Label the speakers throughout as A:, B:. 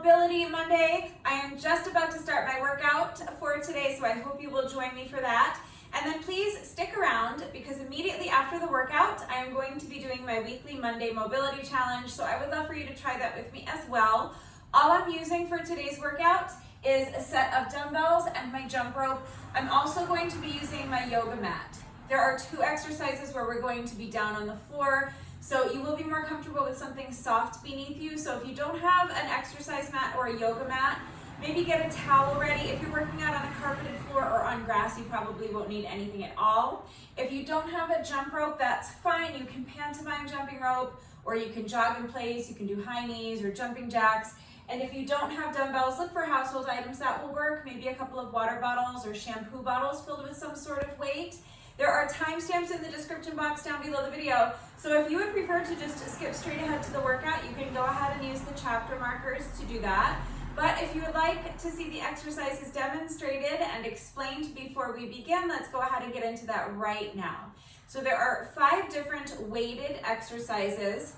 A: Mobility Monday. I am just about to start my workout for today, so I hope you will join me for that. And then please stick around because immediately after the workout, I am going to be doing my weekly Monday mobility challenge, so I would love for you to try that with me as well. All I'm using for today's workout is a set of dumbbells and my jump rope. I'm also going to be using my yoga mat. There are 2 exercises where we're going to be down on the floor, so you will be more comfortable with something soft beneath you. So if you don't have an exercise mat or a yoga mat, maybe get a towel ready. If you're working out on a carpeted floor or on grass, you probably won't need anything at all. If you don't have a jump rope, that's fine. You can pantomime jumping rope, or you can jog in place, you can do high knees or jumping jacks. And if you don't have dumbbells, look for household items that will work. Maybe a couple of water bottles or shampoo bottles filled with some sort of weight. There are timestamps in the description box down below the video. So if you would prefer to just skip straight ahead to the workout, you can go ahead and use the chapter markers to do that. But if you would like to see the exercises demonstrated and explained before we begin, let's go ahead and get into that right now. So there are 5 different weighted exercises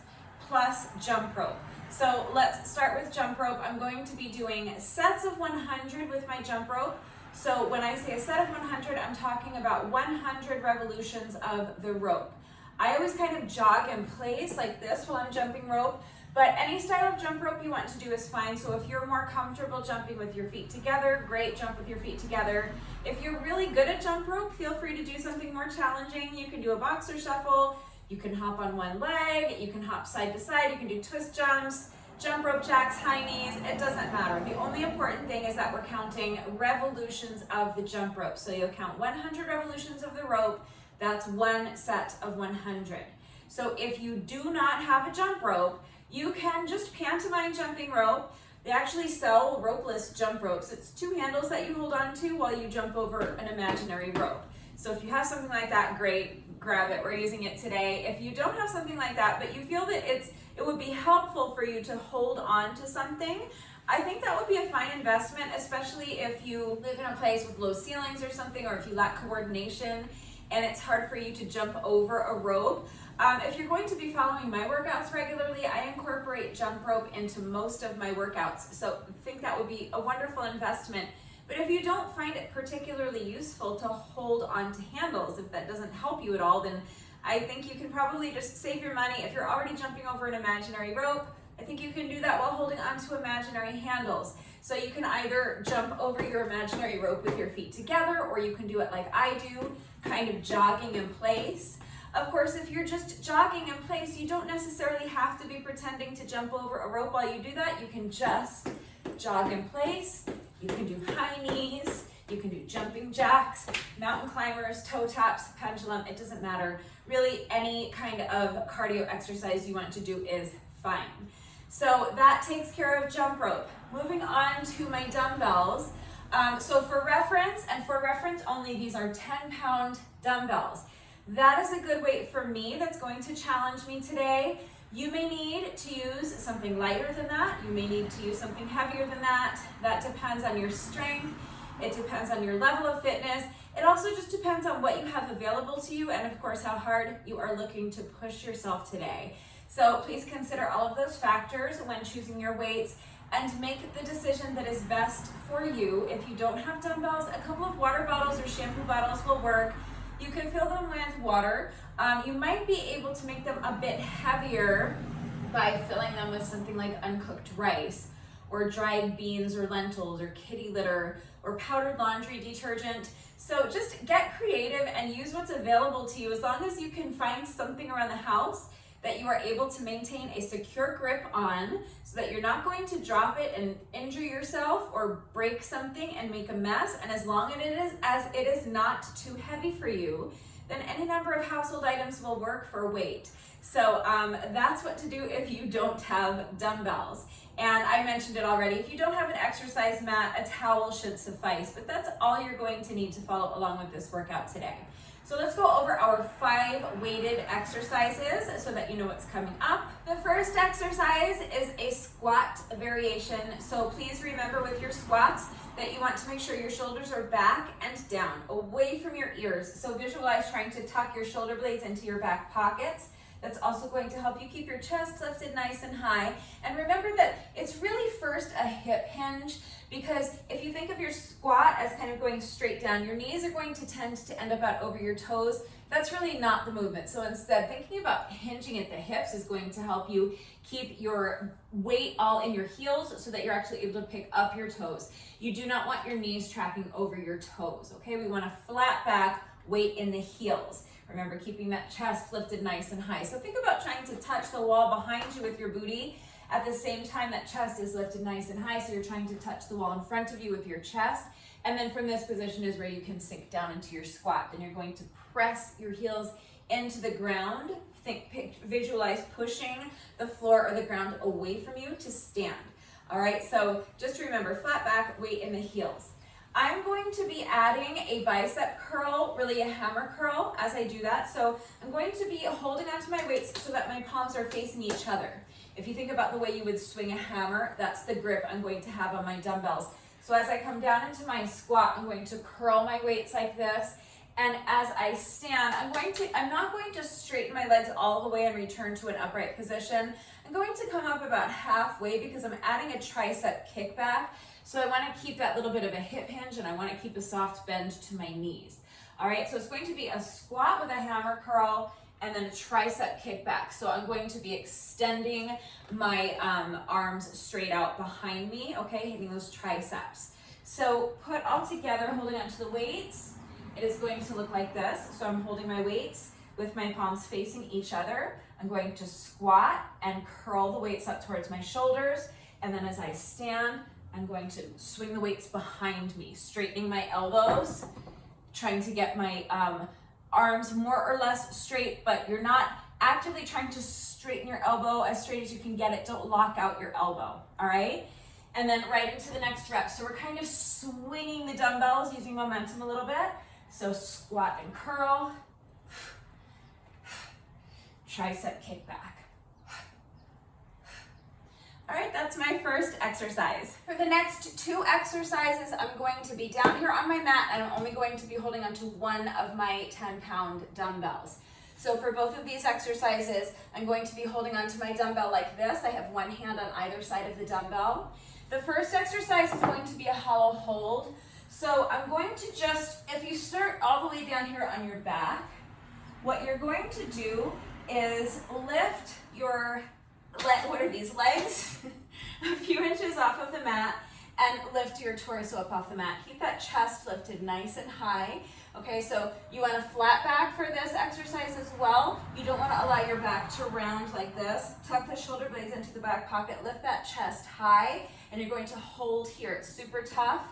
A: plus jump rope. So let's start with jump rope. I'm going to be doing sets of 100 with my jump rope. So when I say a set of 100, I'm talking about 100 revolutions of the rope. I always kind of jog in place like this while I'm jumping rope, but any style of jump rope you want to do is fine. So if you're more comfortable jumping with your feet together, great, jump with your feet together. If you're really good at jump rope, feel free to do something more challenging. You can do a boxer shuffle, you can hop on one leg, you can hop side to side, you can do twist jumps, jump rope jacks, high knees, it doesn't matter. The only important thing is that we're counting revolutions of the jump rope. So you'll count 100 revolutions of the rope, that's 1 set of 100. So if you do not have a jump rope, you can just pantomime jumping rope. They actually sell ropeless jump ropes. It's 2 handles that you hold on to while you jump over an imaginary rope. So if you have something like that, great, grab it. We're using it today. If you don't have something like that, but you feel that it would be helpful for you to hold on to something, I think that would be a fine investment, especially if you live in a place with low ceilings or something, or if you lack coordination and it's hard for you to jump over a rope. If you're going to be following my workouts regularly, I incorporate jump rope into most of my workouts. So I think that would be a wonderful investment. But if you don't find it particularly useful to hold on to handles, if that doesn't help you at all, then I think you can probably just save your money. If you're already jumping over an imaginary rope, I think you can do that while holding onto imaginary handles. So you can either jump over your imaginary rope with your feet together, or you can do it like I do, kind of jogging in place. Of course, if you're just jogging in place, you don't necessarily have to be pretending to jump over a rope while you do that. You can just jog in place. You can do high knees. You can do jumping jacks, mountain climbers, toe taps, pendulum, it doesn't matter. Really, any kind of cardio exercise you want to do is fine. So that takes care of jump rope. Moving on to my dumbbells. So for reference, and for reference only, these are 10-pound dumbbells. That is a good weight for me that's going to challenge me today. You may need to use something lighter than that. You may need to use something heavier than that. That depends on your strength. It depends on your level of fitness. It also just depends on what you have available to you, and of course how hard you are looking to push yourself today. So please consider all of those factors when choosing your weights and make the decision that is best for you. If you don't have dumbbells, a couple of water bottles or shampoo bottles will work. You can fill them with water. You might be able to make them a bit heavier by filling them with something like uncooked rice, or dried beans or lentils, or kitty litter, or powdered laundry detergent. So just get creative and use what's available to you. As long as you can find something around the house that you are able to maintain a secure grip on, so that you're not going to drop it and injure yourself or break something and make a mess. And as long as it is not too heavy for you, then any number of household items will work for weight. So that's what to do if you don't have dumbbells. And I mentioned it already, if you don't have an exercise mat, a towel should suffice, but that's all you're going to need to follow along with this workout today. So let's go over our 5 weighted exercises so that you know what's coming up. The first exercise is a squat variation. So please remember with your squats that you want to make sure your shoulders are back and down, away from your ears. So visualize trying to tuck your shoulder blades into your back pockets. That's also going to help you keep your chest lifted nice and high. And remember that it's really first a hip hinge, because if you think of your squat as kind of going straight down, your knees are going to tend to end up out over your toes. That's really not the movement. So instead, thinking about hinging at the hips is going to help you keep your weight all in your heels so that you're actually able to pick up your toes. You do not want your knees tracking over your toes, okay? We want a flat back, weight in the heels. Remember, keeping that chest lifted nice and high. So think about trying to touch the wall behind you with your booty at the same time that chest is lifted nice and high. So you're trying to touch the wall in front of you with your chest. And then from this position is where you can sink down into your squat. Then you're going to press your heels into the ground. Visualize pushing the floor or the ground away from you to stand. All right, so just remember, flat back, weight in the heels. I'm going to be adding a bicep curl, really a hammer curl as I do that. So I'm going to be holding onto my weights so that my palms are facing each other. If you think about the way you would swing a hammer, that's the grip I'm going to have on my dumbbells. So as I come down into my squat, I'm going to curl my weights like this. And as I stand, I'm not going to straighten my legs all the way and return to an upright position. I'm going to come up about halfway because I'm adding a tricep kickback. So I want to keep that little bit of a hip hinge, and I want to keep a soft bend to my knees. All right, so it's going to be a squat with a hammer curl and then a tricep kickback. So I'm going to be extending my arms straight out behind me, okay, hitting those triceps. So put all together, holding onto the weights, it is going to look like this. So I'm holding my weights with my palms facing each other. I'm going to squat and curl the weights up towards my shoulders. And then as I stand, I'm going to swing the weights behind me, straightening my elbows, trying to get my arms more or less straight, but you're not actively trying to straighten your elbow as straight as you can get it. Don't lock out your elbow, all right? And then right into the next rep. So we're kind of swinging the dumbbells, using momentum a little bit. So squat and curl, tricep kickback. All right, that's my first exercise. For the next two exercises, I'm going to be down here on my mat, and I'm only going to be holding onto one of my 10-pound dumbbells. So for both of these exercises, I'm going to be holding onto my dumbbell like this. I have one hand on either side of the dumbbell. The first exercise is going to be a hollow hold. So I'm going to just, if you start all the way down here on your back, what you're going to do is lift your what are these, legs a few inches off of the mat and lift your torso up off the mat. Keep that chest lifted nice and high. Okay, so you want a flat back for this exercise as well. You don't want to allow your back to round like this. Tuck the shoulder blades into the back pocket, lift that chest high, and you're going to hold here. It's super tough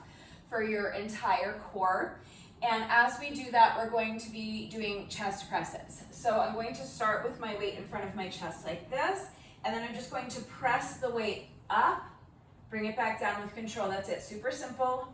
A: for your entire core. And as we do that, we're going to be doing chest presses. So I'm going to start with my weight in front of my chest like this. And then I'm just going to press the weight up, bring it back down with control. That's it, super simple.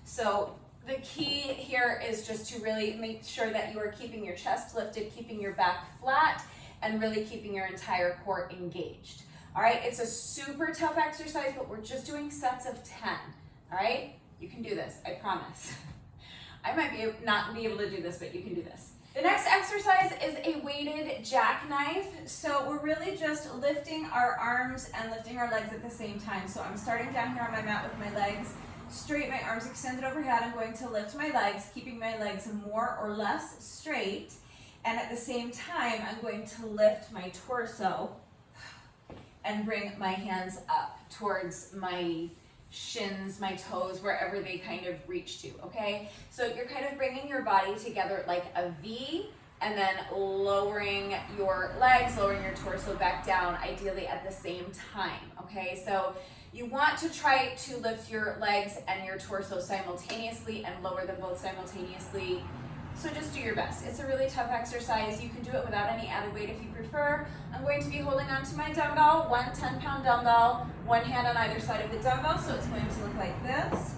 A: So the key here is just to really make sure that you are keeping your chest lifted, keeping your back flat, and really keeping your entire core engaged. All right, it's a super tough exercise, but we're just doing sets of 10, all right? You can do this, I promise. I might not be able to do this, but you can do this. The next exercise is a weighted jackknife. So we're really just lifting our arms and lifting our legs at the same time. So I'm starting down here on my mat with my legs straight, my arms extended overhead. I'm going to lift my legs, keeping my legs more or less straight. And at the same time, I'm going to lift my torso and bring my hands up towards my shins, my toes, wherever they kind of reach to, okay? So you're kind of bringing your body together like a V, and then lowering your legs, lowering your torso back down, ideally at the same time, okay? So you want to try to lift your legs and your torso simultaneously and lower them both simultaneously. So just do your best. It's a really tough exercise. You can do it without any added weight if you prefer. I'm going to be holding onto my dumbbell, one 10-pound dumbbell, one hand on either side of the dumbbell, so it's going to look like this.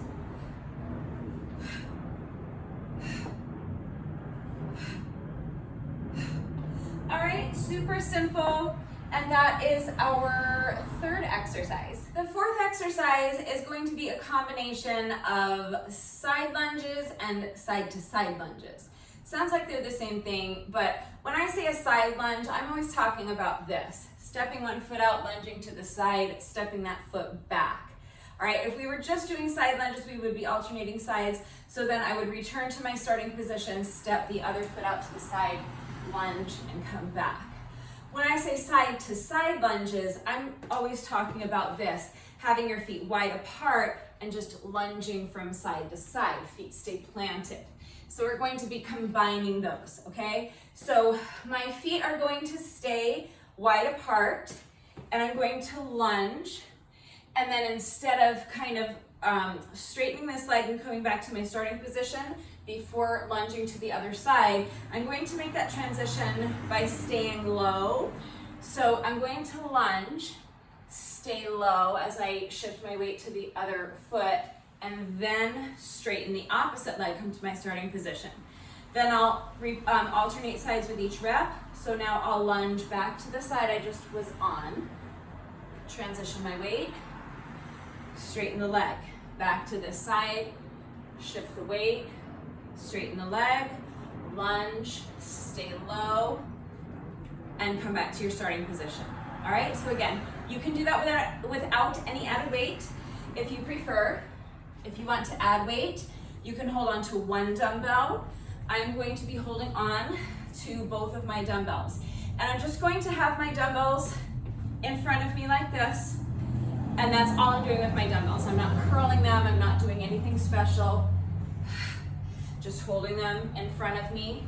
A: All right, super simple. And that is our third exercise. The fourth exercise is going to be a combination of side lunges and side to side lunges. Sounds like they're the same thing, but when I say a side lunge, I'm always talking about this. Stepping one foot out, lunging to the side, stepping that foot back. All right, if we were just doing side lunges, we would be alternating sides. So then I would return to my starting position, step the other foot out to the side, lunge, and come back. When I say side to side lunges, I'm always talking about this, having your feet wide apart and just lunging from side to side, feet stay planted. So we're going to be combining those, okay? So my feet are going to stay wide apart, and I'm going to lunge, and then instead of kind of straightening this leg and coming back to my starting position before lunging to the other side, I'm going to make that transition by staying low. So I'm going to lunge, stay low as I shift my weight to the other foot, and then straighten the opposite leg, come to my starting position. Then I'll alternate sides with each rep. So now I'll lunge back to the side I just was on, transition my weight, straighten the leg, back to this side, shift the weight, straighten the leg, lunge, stay low, and come back to your starting position. All right, so again, you can do that without any added weight if you prefer. If you want to add weight, you can hold on to one dumbbell. I'm going to be holding on to both of my dumbbells. And I'm just going to have my dumbbells in front of me like this, and that's all I'm doing with my dumbbells. I'm not curling them, I'm not doing anything special. Just holding them in front of me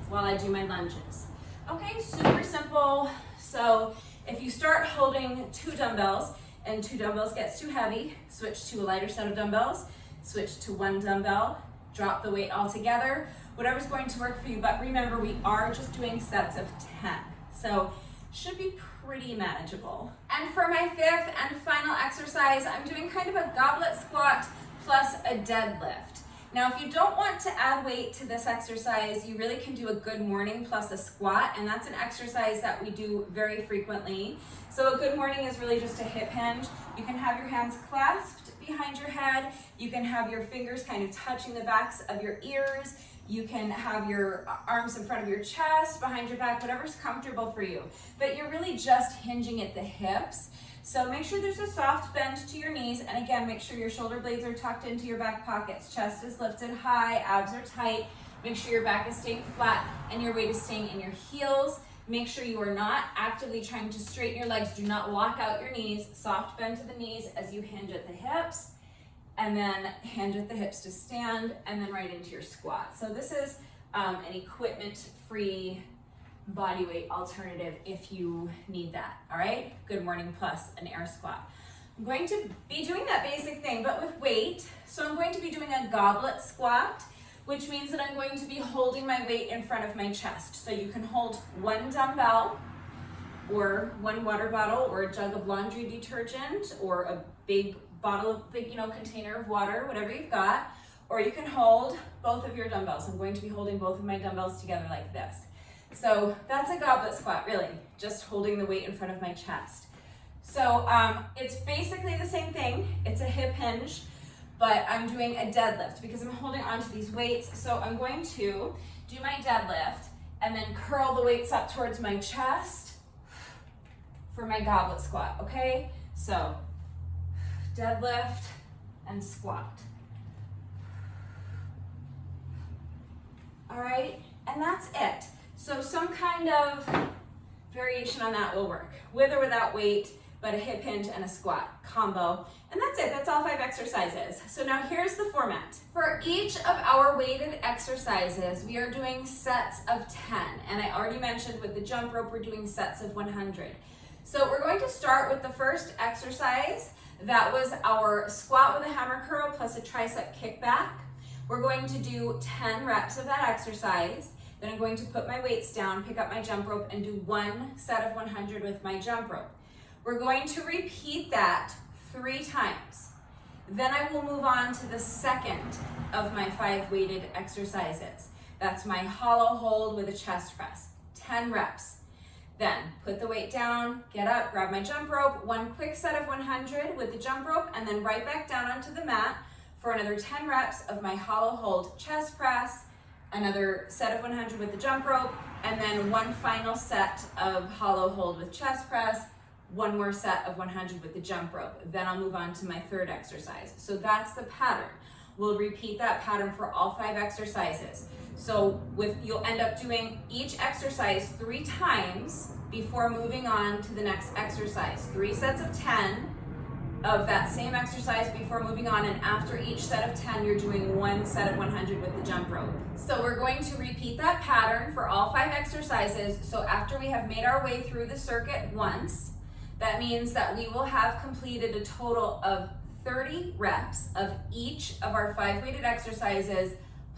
A: while I do my lunges. Okay, super simple. So if you start holding two dumbbells and two dumbbells gets too heavy, switch to a lighter set of dumbbells, switch to one dumbbell, drop the weight altogether, whatever's going to work for you. But remember, we are just doing sets of 10. So should be pretty manageable. And for my fifth and final exercise, I'm doing kind of a goblet squat plus a deadlift. Now, if you don't want to add weight to this exercise, you really can do a good morning plus a squat, and that's an exercise that we do very frequently. So a good morning is really just a hip hinge. You can have your hands clasped behind your head. You can have your fingers kind of touching the backs of your ears. You can have your arms in front of your chest, behind your back, whatever's comfortable for you. But you're really just hinging at the hips. So make sure there's a soft bend to your knees, and again, make sure your shoulder blades are tucked into your back pockets, chest is lifted high, abs are tight. Make sure your back is staying flat and your weight is staying in your heels. Make sure you are not actively trying to straighten your legs. Do not lock out your knees. Soft bend to the knees as you hinge at the hips, and then hinge at the hips to stand, and then right into your squat. So this is an equipment-free body weight alternative if you need that, all right? Good morning plus an air squat. I'm going to be doing that basic thing, but with weight. So I'm going to be doing a goblet squat, which means that I'm going to be holding my weight in front of my chest. So you can hold one dumbbell or one water bottle or a jug of laundry detergent or a big container of water, whatever you've got, or you can hold both of your dumbbells. I'm going to be holding both of my dumbbells together like this. So that's a goblet squat, really, just holding the weight in front of my chest. So it's basically the same thing. It's a hip hinge, but I'm doing a deadlift because I'm holding onto these weights. So I'm going to do my deadlift and then curl the weights up towards my chest for my goblet squat, okay? So deadlift and squat. All right, and that's it. So some kind of variation on that will work, with or without weight, but a hip hinge and a squat combo. And that's it, that's all 5 exercises. So now here's the format. For each of our weighted exercises, we are doing sets of 10. And I already mentioned with the jump rope, we're doing sets of 100. So we're going to start with the first exercise. That was our squat with a hammer curl plus a tricep kickback. We're going to do 10 reps of that exercise. Then I'm going to put my weights down, pick up my jump rope, and do one set of 100 with my jump rope. We're going to repeat that 3 times. Then I will move on to the second of my 5 weighted exercises. That's my hollow hold with a chest press, 10 reps. Then put the weight down, get up, grab my jump rope, one quick set of 100 with the jump rope, and then right back down onto the mat for another 10 reps of my hollow hold chest press, another set of 100 with the jump rope, and then one final set of hollow hold with chest press, one more set of 100 with the jump rope. Then I'll move on to my third exercise. So that's the pattern. We'll repeat that pattern for all 5 exercises. So you'll end up doing each exercise 3 times before moving on to the next exercise. 3 sets of 10 of that same exercise before moving on, and after each set of 10, you're doing 1 set of 100 with the jump rope. So we're going to repeat that pattern for all 5 exercises. So after we have made our way through the circuit once, that means that we will have completed a total of 30 reps of each of our 5 weighted exercises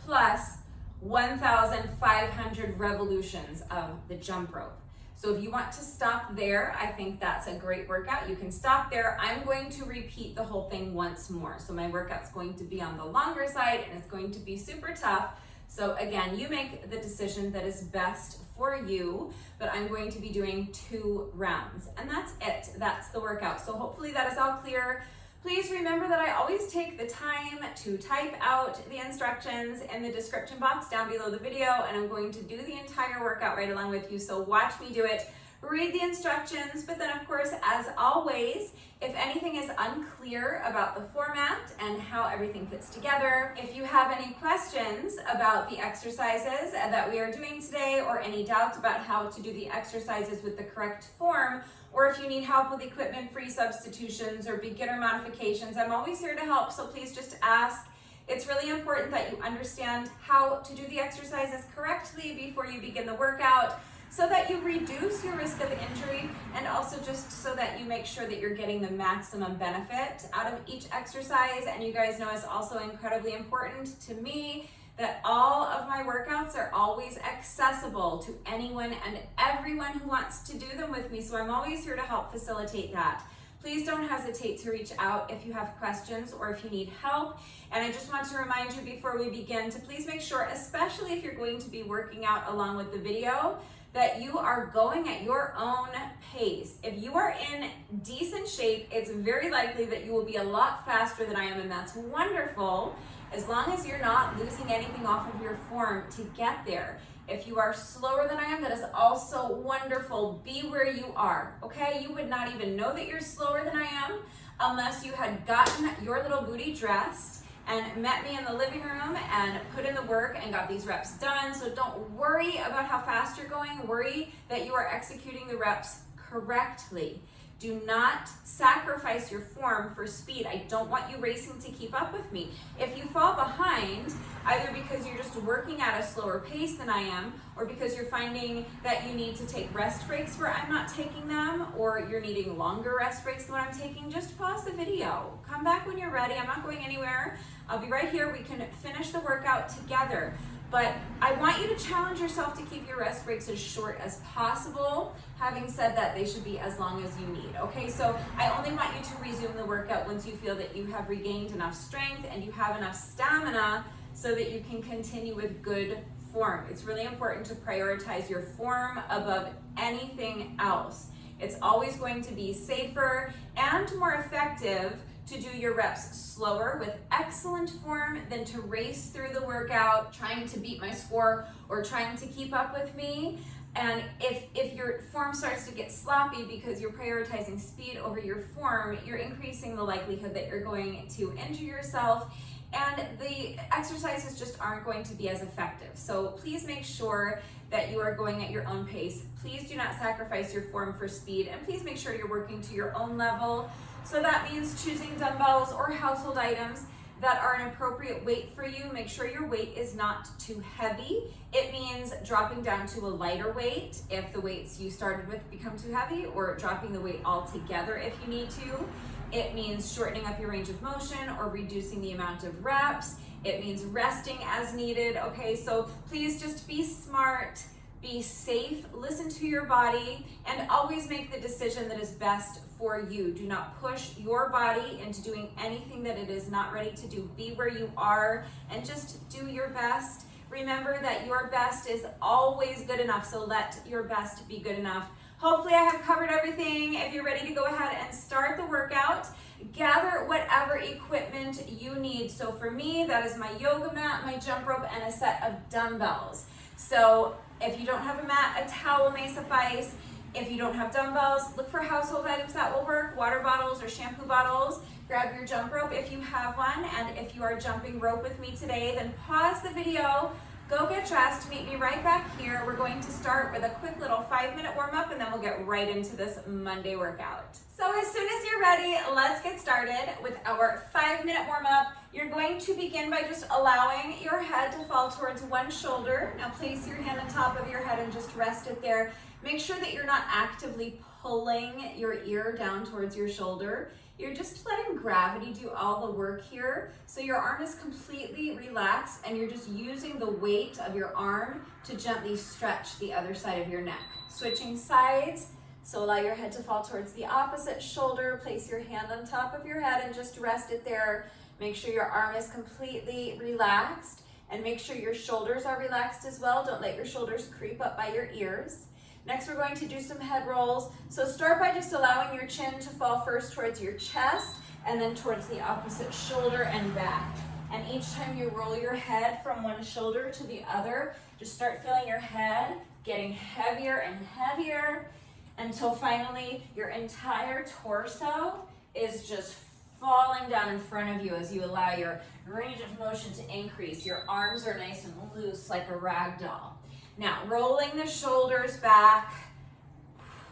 A: plus 1,500 revolutions of the jump rope. So if you want to stop there, I think that's a great workout. You can stop there. I'm going to repeat the whole thing once more. So my workout's going to be on the longer side and it's going to be super tough. So again, you make the decision that is best for you, but I'm going to be doing 2 rounds and that's it. That's the workout. So hopefully that is all clear. Please remember that I always take the time to type out the instructions in the description box down below the video, and I'm going to do the entire workout right along with you, so watch me do it. Read the instructions, but then of course, as always, if anything is unclear about the format and how everything fits together, if you have any questions about the exercises that we are doing today or any doubts about how to do the exercises with the correct form, or if you need help with equipment-free substitutions or beginner modifications, I'm always here to help, so please just ask. It's really important that you understand how to do the exercises correctly before you begin the workout so that you reduce your risk of injury, and also just so that you make sure that you're getting the maximum benefit out of each exercise. And you guys know it's also incredibly important to me that all of my workouts are always accessible to anyone and everyone who wants to do them with me. So I'm always here to help facilitate that. Please don't hesitate to reach out if you have questions or if you need help. And I just want to remind you before we begin to please make sure, especially if you're going to be working out along with the video, that you are going at your own pace. If you are in decent shape, it's very likely that you will be a lot faster than I am, and that's wonderful, as long as you're not losing anything off of your form to get there. If you are slower than I am, that is also wonderful. Be where you are, okay? You would not even know that you're slower than I am unless you had gotten your little booty dressed and met me in the living room and put in the work and got these reps done. So don't worry about how fast you're going. Worry that you are executing the reps correctly. Do not sacrifice your form for speed. I don't want you racing to keep up with me. If you fall behind, either because you're just working at a slower pace than I am, or because you're finding that you need to take rest breaks where I'm not taking them, or you're needing longer rest breaks than what I'm taking, just pause the video. Come back when you're ready. I'm not going anywhere. I'll be right here. We can finish the workout together. But I want you to challenge yourself to keep your rest breaks as short as possible. Having said that, they should be as long as you need, okay? So I only want you to resume the workout once you feel that you have regained enough strength and you have enough stamina so that you can continue with good form. It's really important to prioritize your form above anything else. It's always going to be safer and more effective to do your reps slower with excellent form than to race through the workout trying to beat my score or trying to keep up with me. And if your form starts to get sloppy because you're prioritizing speed over your form, you're increasing the likelihood that you're going to injure yourself and the exercises just aren't going to be as effective. So please make sure that you are going at your own pace. Please do not sacrifice your form for speed, and please make sure you're working to your own level. So that means choosing dumbbells or household items that are an appropriate weight for you. Make sure your weight is not too heavy. It means dropping down to a lighter weight if the weights you started with become too heavy, or dropping the weight altogether if you need to. It means shortening up your range of motion or reducing the amount of reps. It means resting as needed, okay? So please just be smart, be safe, listen to your body, and always make the decision that is best for you. Do not push your body into doing anything that it is not ready to do. Be where you are and just do your best. Remember that your best is always good enough, so let your best be good enough Hopefully I have covered everything. If you're ready to go ahead and start the workout, gather whatever equipment you need. So for me, that is my yoga mat, my jump rope, and a set of dumbbells. So if you don't have a mat, a towel may suffice. If you don't have dumbbells, look for household items that will work, water bottles or shampoo bottles. Grab your jump rope if you have one, and if you are jumping rope with me today, then pause the video, go get dressed, meet me right back here. We're going to start with a quick little 5-minute warm up, and then we'll get right into this Monday workout. So as soon as you're ready, let's get started with our 5-minute warm up. You're going to begin by just allowing your head to fall towards one shoulder. Now place your hand on top of your head and just rest it there. Make sure that you're not actively pulling your ear down towards your shoulder. You're just letting gravity do all the work here. So your arm is completely relaxed and you're just using the weight of your arm to gently stretch the other side of your neck. Switching sides, so allow your head to fall towards the opposite shoulder. Place your hand on top of your head and just rest it there. Make sure your arm is completely relaxed and make sure your shoulders are relaxed as well. Don't let your shoulders creep up by your ears. Next, we're going to do some head rolls. So start by just allowing your chin to fall first towards your chest and then towards the opposite shoulder and back. And each time you roll your head from one shoulder to the other, just start feeling your head getting heavier and heavier until finally your entire torso is just falling down in front of you as you allow your range of motion to increase. Your arms are nice and loose like a rag doll. Now, rolling the shoulders back,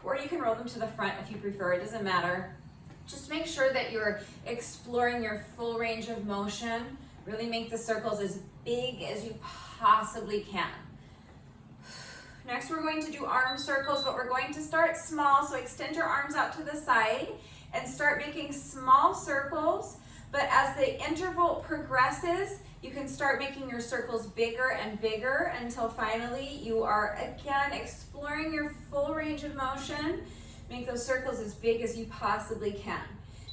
A: or you can roll them to the front if you prefer, it doesn't matter. Just make sure that you're exploring your full range of motion. Really make the circles as big as you possibly can. Next, we're going to do arm circles, but we're going to start small, so extend your arms out to the side and start making small circles. But as the interval progresses, you can start making your circles bigger and bigger until finally you are again exploring your full range of motion. Make those circles as big as you possibly can.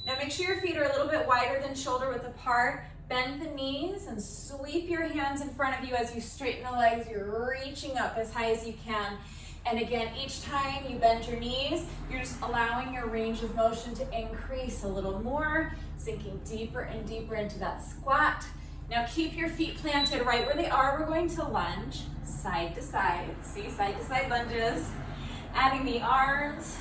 A: Now make sure your feet are a little bit wider than shoulder width apart. Bend the knees and sweep your hands in front of you as you straighten the legs. You're reaching up as high as you can. And again, each time you bend your knees, you're just allowing your range of motion to increase a little more, sinking deeper and deeper into that squat. Now keep your feet planted right where they are. We're going to lunge side to side. See, side to side lunges. Adding the arms.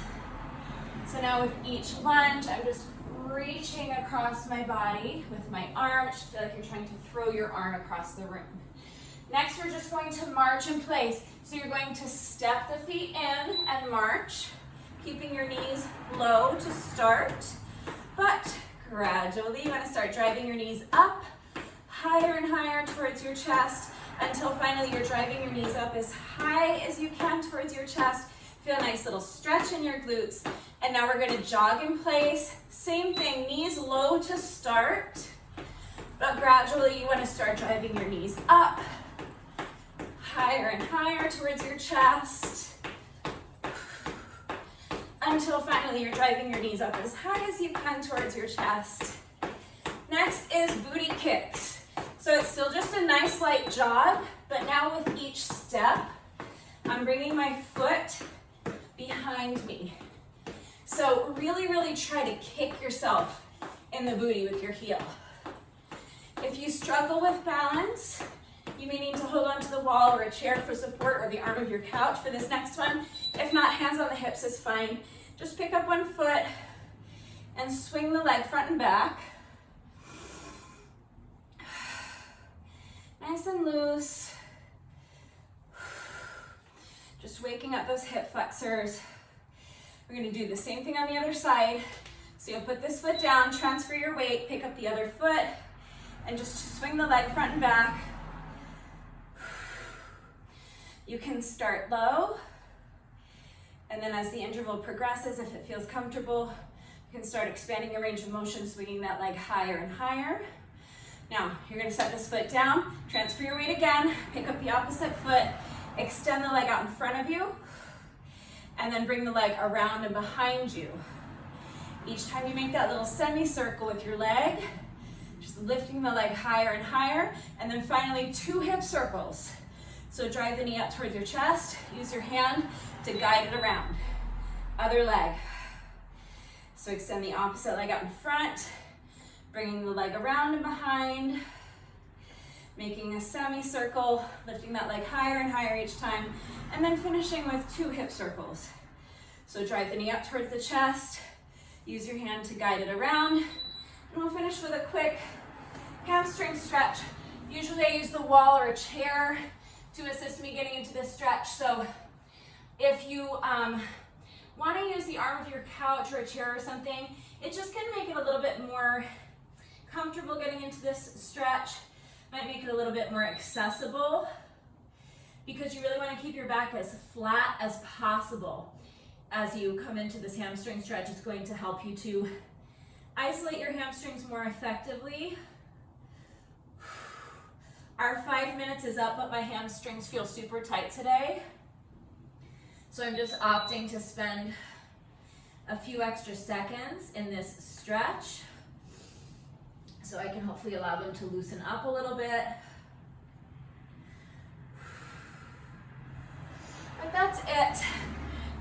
A: So now with each lunge, I'm just reaching across my body with my arm. Just feel like you're trying to throw your arm across the room. Next, we're just going to march in place. So you're going to step the feet in and march, keeping your knees low to start. But gradually, you want to start driving your knees up, higher and higher towards your chest, until finally you're driving your knees up as high as you can towards your chest. Feel a nice little stretch in your glutes. And now we're going to jog in place. Same thing, knees low to start. But gradually, you want to start driving your knees up, higher and higher towards your chest, until finally you're driving your knees up as high as you can towards your chest. Next is booty kicks. So it's still just a nice light jog, but now with each step, I'm bringing my foot behind me. So really, really try to kick yourself in the booty with your heel. If you struggle with balance, you may need to hold onto the wall or a chair for support or the arm of your couch for this next one. If not, hands on the hips is fine. Just pick up one foot and swing the leg front and back. Nice and loose. Just waking up those hip flexors. We're going to do the same thing on the other side. So you'll put this foot down, transfer your weight, pick up the other foot, and just swing the leg front and back. You can start low, and then as the interval progresses, if it feels comfortable, you can start expanding your range of motion, swinging that leg higher and higher. Now, you're going to set this foot down, transfer your weight again, pick up the opposite foot, extend the leg out in front of you, and then bring the leg around and behind you. Each time you make that little semicircle with your leg, just lifting the leg higher and higher, and then finally 2 hip circles. So drive the knee up towards your chest, use your hand to guide it around. Other leg. So extend the opposite leg out in front, bringing the leg around and behind, making a semicircle, lifting that leg higher and higher each time, and then finishing with 2 hip circles. So drive the knee up towards the chest, use your hand to guide it around, and we'll finish with a quick hamstring stretch. Usually I use the wall or a chair to assist me getting into this stretch. So if you want to use the arm of your couch or a chair or something, it just can make it a little bit more comfortable getting into this stretch. Might make it a little bit more accessible because you really want to keep your back as flat as possible as you come into this hamstring stretch. It's going to help you to isolate your hamstrings more effectively. Our 5 minutes is up, but my hamstrings feel super tight today. So I'm just opting to spend a few extra seconds in this stretch so I can hopefully allow them to loosen up a little bit. But that's it.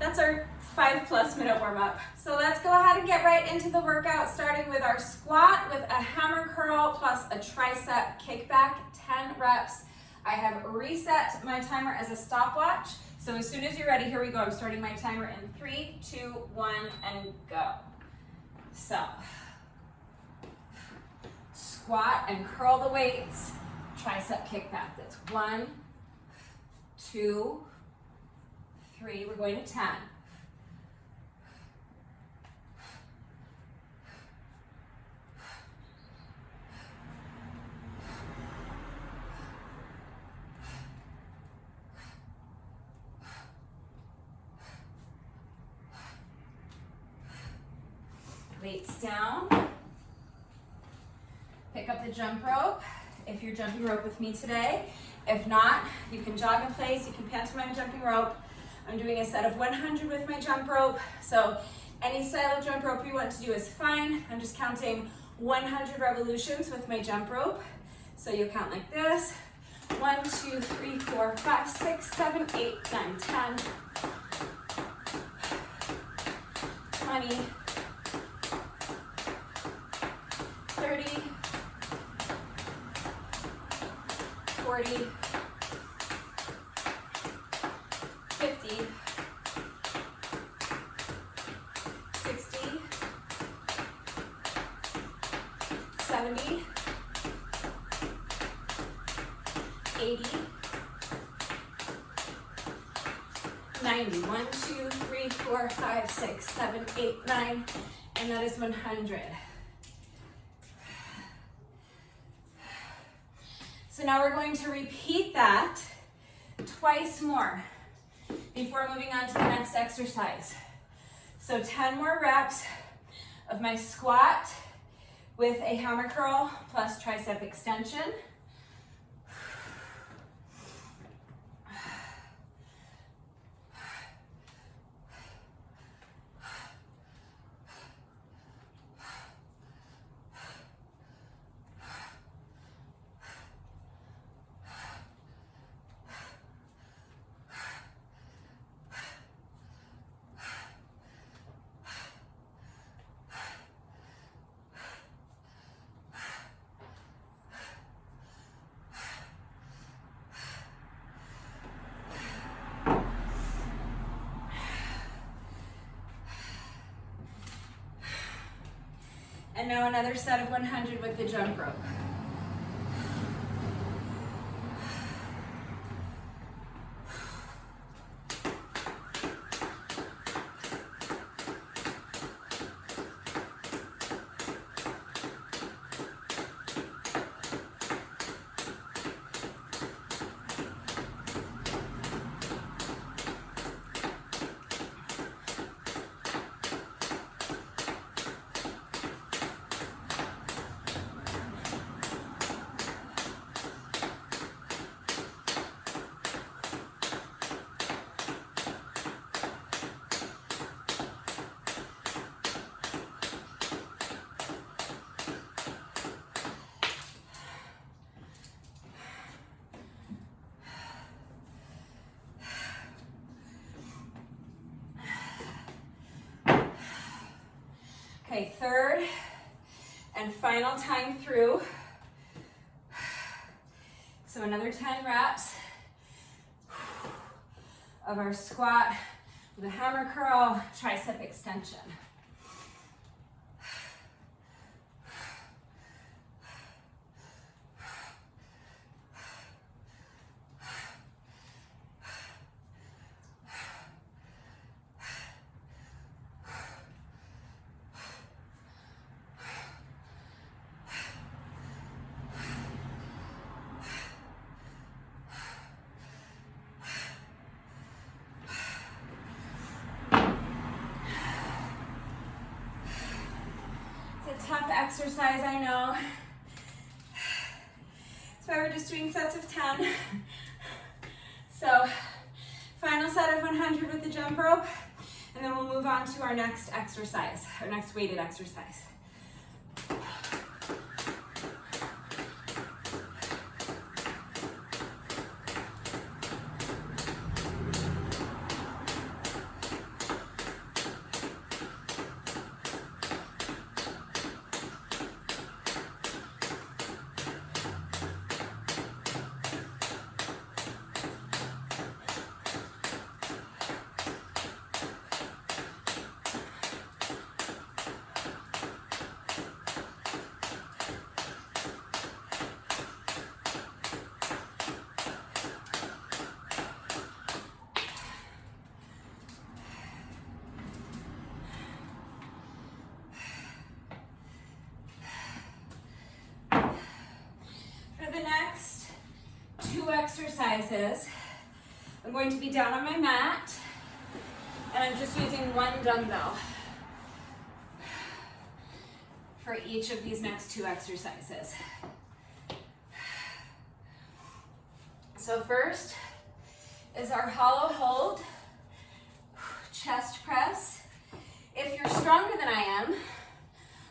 A: That's our 5+ minute warm up. So let's go ahead and get right into the workout, starting with our squat with a hammer curl plus a tricep kickback, 10 reps. I have reset my timer as a stopwatch. So as soon as you're ready, here we go. I'm starting my timer in 3, 2, 1, and go. So squat and curl the weights, tricep kickback. That's 1, 2, 3. We're going to 10. Weights down. Pick up the jump rope if you're jumping rope with me today. If not, you can jog in place, you can pantomime jumping rope. I'm doing a set of 100 with my jump rope, so any style of jump rope you want to do is fine. I'm just counting 100 revolutions with my jump rope. So you'll count like this: 1, 2, 3, 4, 5, 6, 7, 8, 9, 10, 20, 30, 40, 50, 60, 70, 80, 90. 1, 2, 3, 4, 5, 6, 7, 8, 9, and that is 100. So now we're going to repeat that twice more before moving on to the next exercise. So 10 more reps of my squat with a hammer curl plus tricep extension. And now another set of 100 with the jump rope. Okay, third and final time through. So another 10 reps of our squat with a hammer curl, tricep extension. Tough exercise, I know. That's why we're just doing sets of 10. So, final set of 100 with the jump rope, and then we'll move on to our next exercise, our next weighted exercise. Exercises. I'm going to be down on my mat, and I'm just using one dumbbell for each of these next two exercises. So first is our hollow hold, chest press. If you're stronger than I am,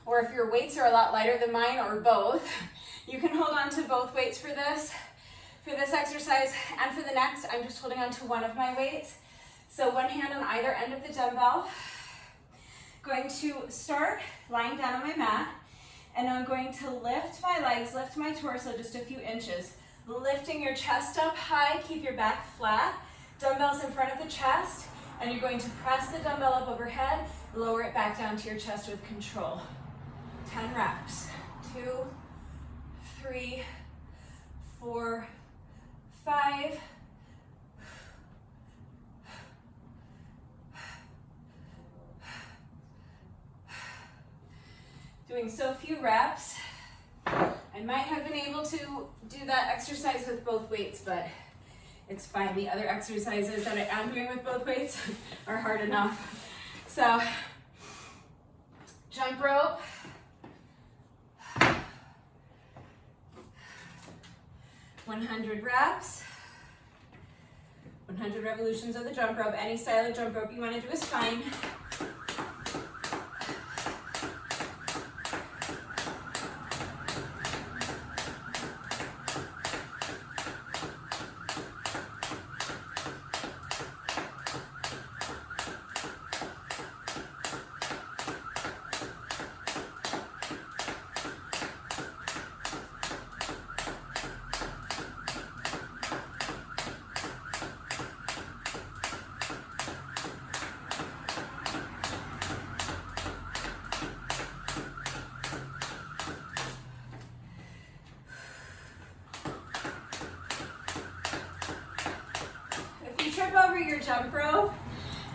A: or if your weights are a lot lighter than mine, or both, you can hold on to both weights for this exercise, and for the next, I'm just holding on to one of my weights. So one hand on either end of the dumbbell. Going to start lying down on my mat, and I'm going to lift my legs, lift my torso just a few inches. Lifting your chest up high, keep your back flat, dumbbells in front of the chest, and you're going to press the dumbbell up overhead, lower it back down to your chest with control. 10 reps. 2, 3, 4, 5. Doing so few reps. I might have been able to do that exercise with both weights, but it's fine. The other exercises that I am doing with both weights are hard enough. So, jump rope. ,100 reps, 100 revolutions of the jump rope. Any style of jump rope you want to do is fine. Over your jump rope,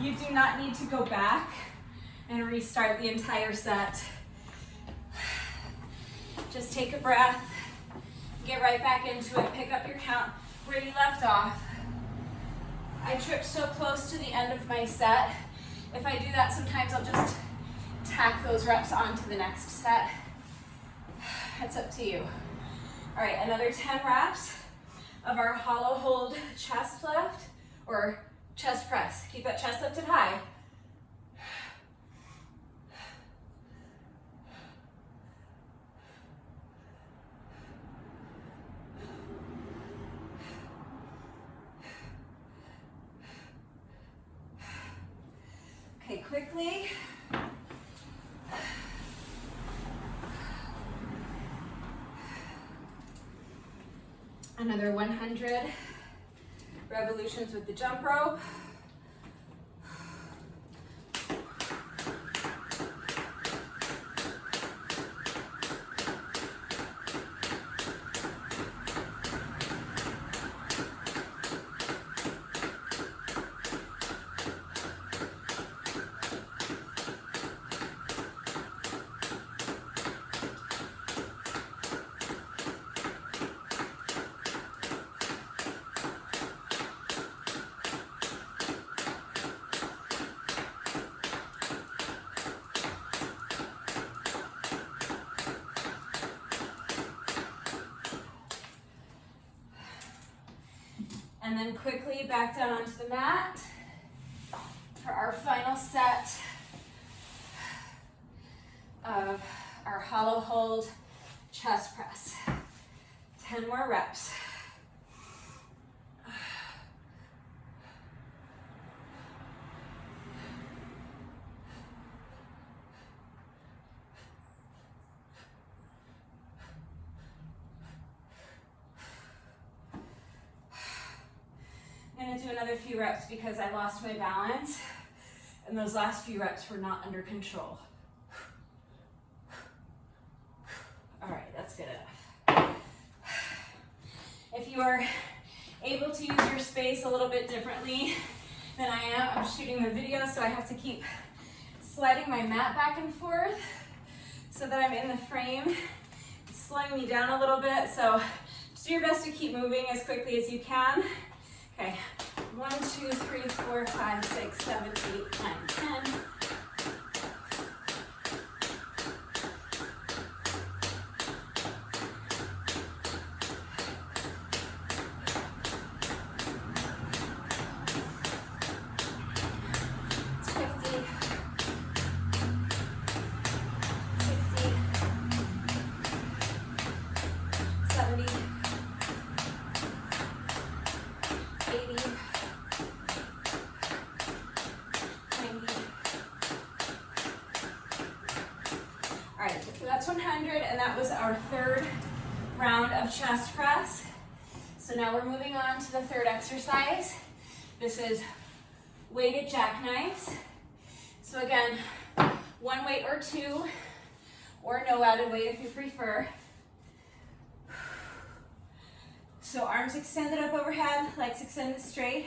A: you do not need to go back and restart the entire set. Just take a breath, get right back into it, pick up your count where you left off. I tripped so close to the end of my set. If I do that, sometimes I'll just tack those reps onto the next set. It's up to you. All right, another 10 reps of our hollow hold chest lift, or chest press. Keep that chest lifted high. Okay, quickly. Another 100 revolutions with the jump rope. And then quickly back down onto the mat for our final set of our hollow hold chest press. 10 more reps. I'm going to do another few reps because I lost my balance and those last few reps were not under control. All right, that's good enough. If you are able to use your space a little bit differently than I am, I'm shooting the video, so I have to keep sliding my mat back and forth so that I'm in the frame. It's slowing me down a little bit, so just do your best to keep moving as quickly as you can. Okay, 1, 2, 3, 4, 5, 6, 7, 8, 9, 10. It's 50, 60, 70, 80, 90. All right, so that's 100, and that was our third round of chest press. So now we're moving on to the third exercise. This is weighted jackknives. So again, one weight or two, or no added weight if you prefer. So arms extended up overhead, legs extended straight.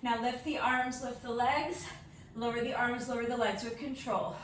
A: Now lift the arms, lift the legs, lower the arms, lower the legs with control.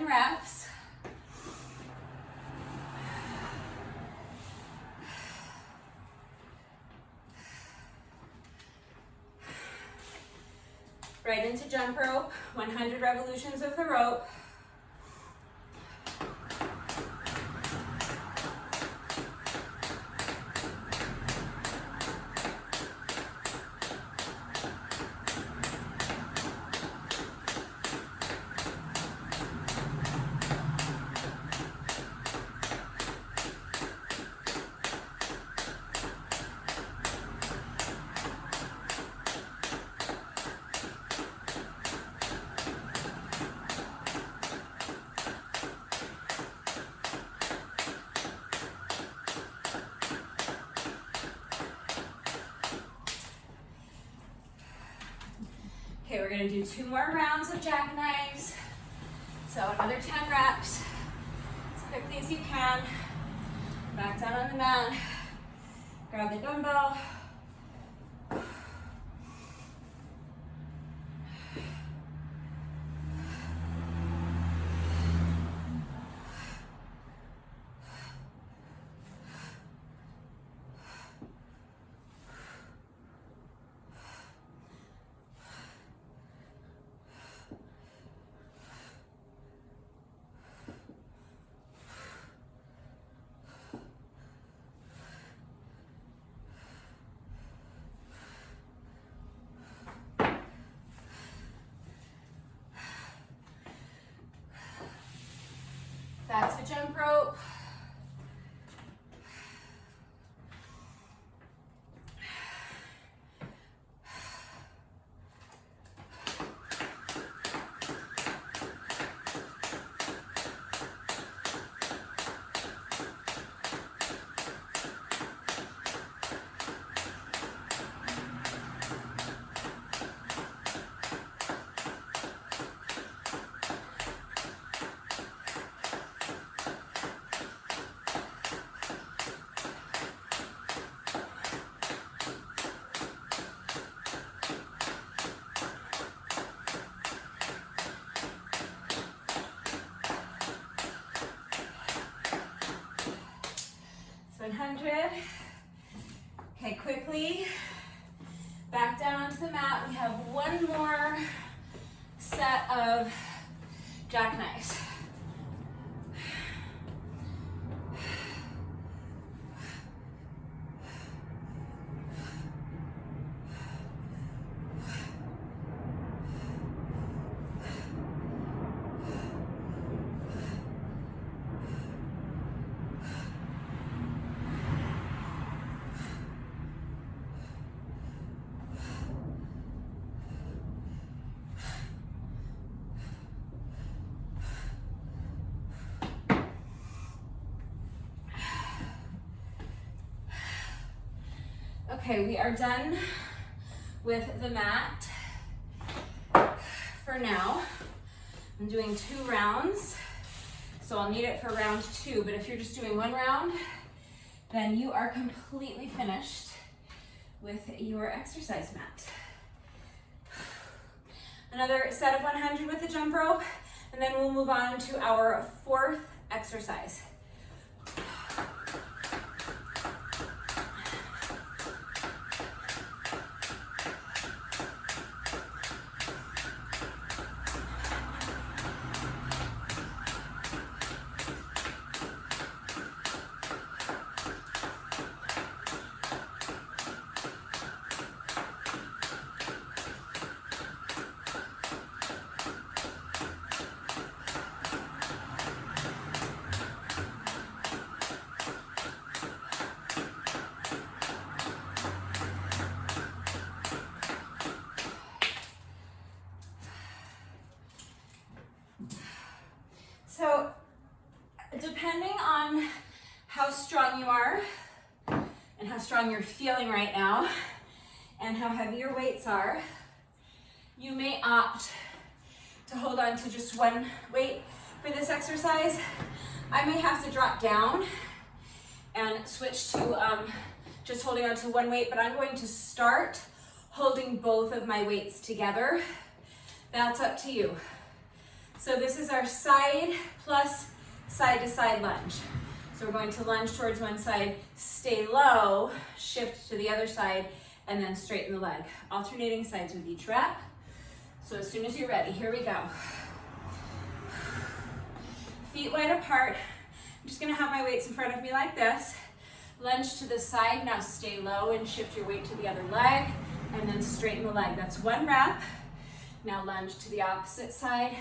A: Reps. Right into jump rope, 100 revolutions of the rope. Okay, we're gonna do 2 more rounds of jackknives. So another 10 reps, as quickly as you can. Back down on the mat, grab the dumbbell. 100. Okay, quickly back down onto the mat. We have one more set of jackknives. Okay, we are done with the mat for now. I'm doing 2 rounds, so I'll need it for round 2, but if you're just doing 1 round, then you are completely finished with your exercise mat. Another set of 100 with the jump rope, and then we'll move on to our 4th exercise. So, depending on how strong you are and how strong you're feeling right now and how heavy your weights are, you may opt to hold on to just one weight for this exercise. I may have to drop down and switch to just holding on to one weight, but I'm going to start holding both of my weights together. That's up to you. So this is our side plus side to side lunge. So we're going to lunge towards one side, stay low, shift to the other side, and then straighten the leg. Alternating sides with each rep. So as soon as you're ready, here we go. Feet wide apart. I'm just gonna have my weights in front of me like this. Lunge to the side, now stay low and shift your weight to the other leg, and then straighten the leg. That's 1 rep. Now lunge to the opposite side.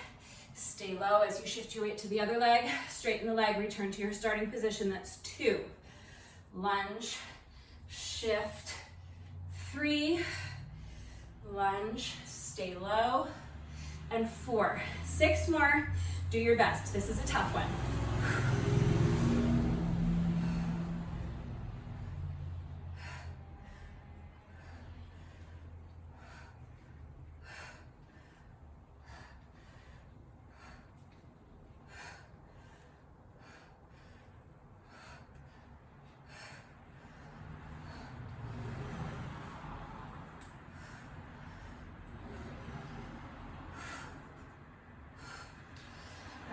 A: Stay low as you shift your weight to the other leg, straighten the leg, return to your starting position. That's 2. Lunge, shift, 3, lunge, stay low, and 4. 6 more, do your best. This is a tough one.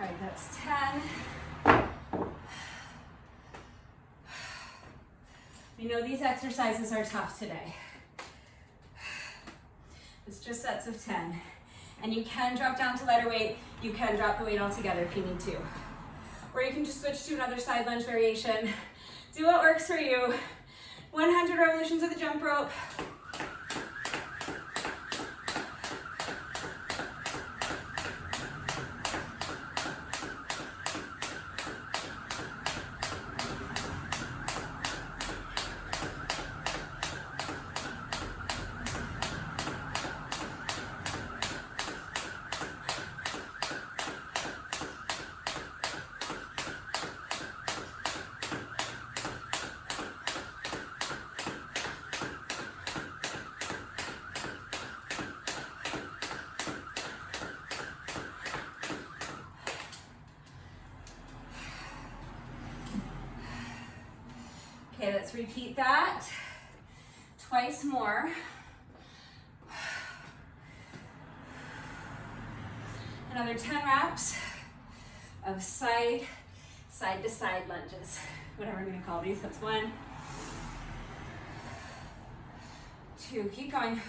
A: All right, that's 10. You know these exercises are tough today. It's just sets of 10. And you can drop down to lighter weight. You can drop the weight altogether if you need to. Or you can just switch to another side lunge variation. Do what works for you. 100 revolutions of the jump rope. Okay, let's repeat that twice more. Another 10 reps of side to side lunges, whatever I'm gonna call these. That's 1, 2, keep going.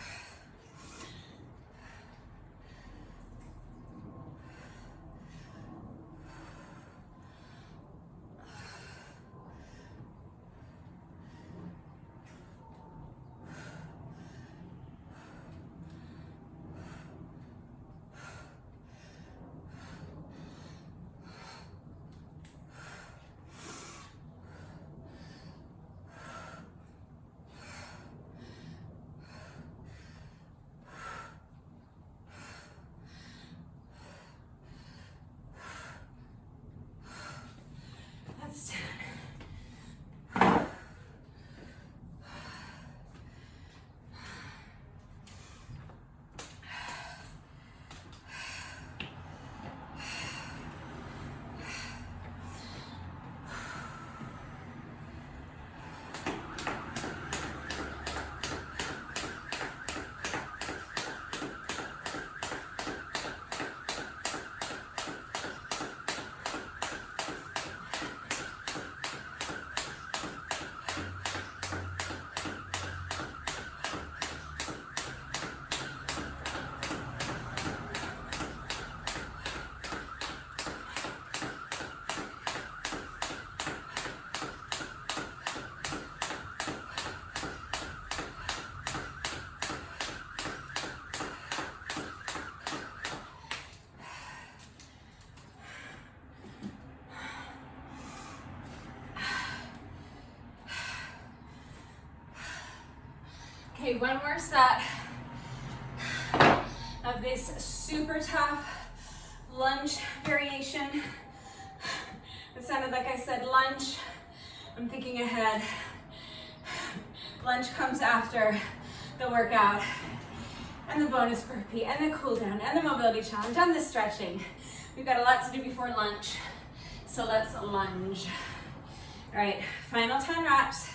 A: That's 10. Okay, one more set of this super tough lunge variation. It sounded like I said lunge. I'm thinking ahead. Lunge comes after the workout, and the bonus burpee, and the cool down, and the mobility challenge, and the stretching. We've got a lot to do before lunch, so let's lunge. All right, final 10 reps.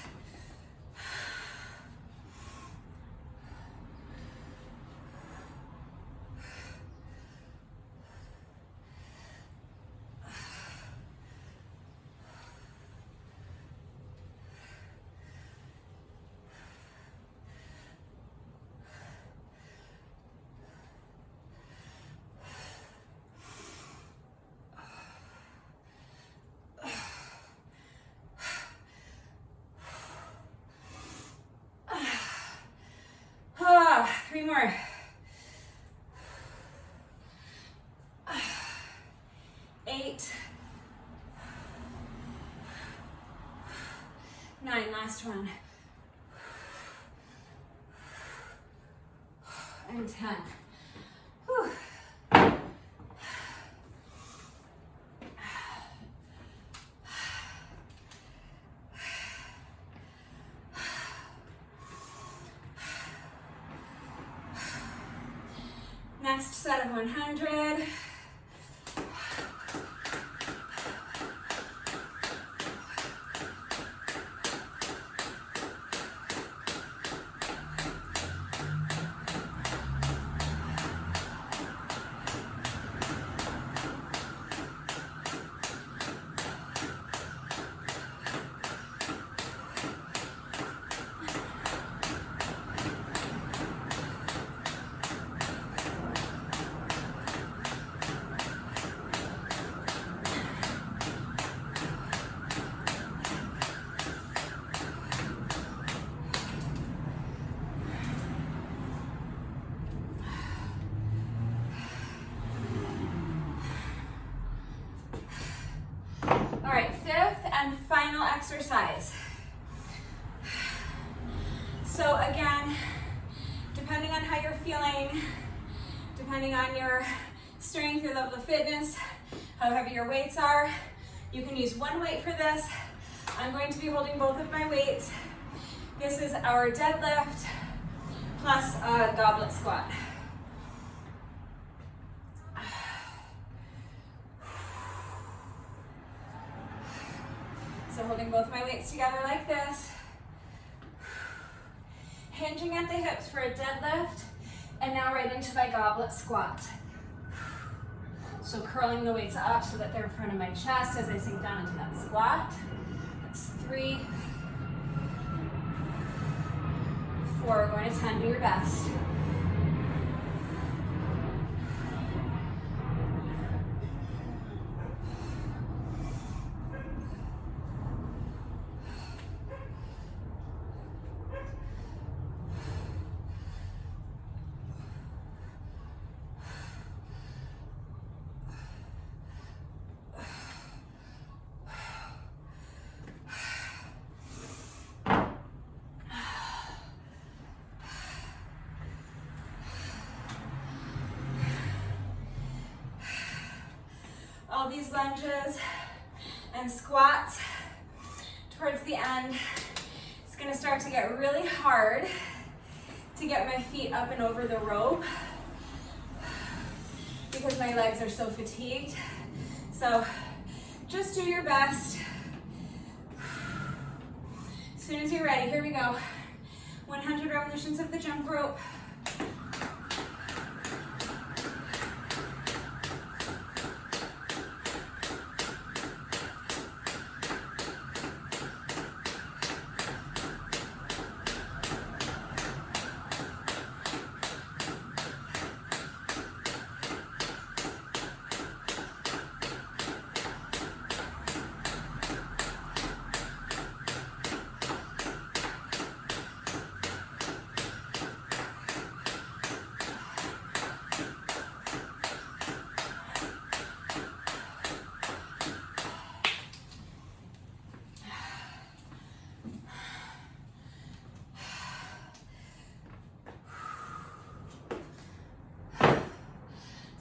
A: Three more. 8, 9, last one. And 10. Whew. Next set of 100. All right, fifth and final exercise. So again, depending on how you're feeling, depending on your strength, your level of fitness, how heavy your weights are, you can use one weight for this. I'm going to be holding both of my weights. This is our deadlift plus a goblet squat. So holding both my weights together like this. Hinging at the hips for a deadlift, and now right into my goblet squat. So curling the weights up so that they're in front of my chest as I sink down into that squat. That's 3, 4, we're going to 10, do your best. All these lunges and squats towards the end, it's going to start to get really hard to get my feet up and over the rope because my legs are so fatigued. So just do your best. As soon as you're ready, here we go. 100 revolutions of the jump rope.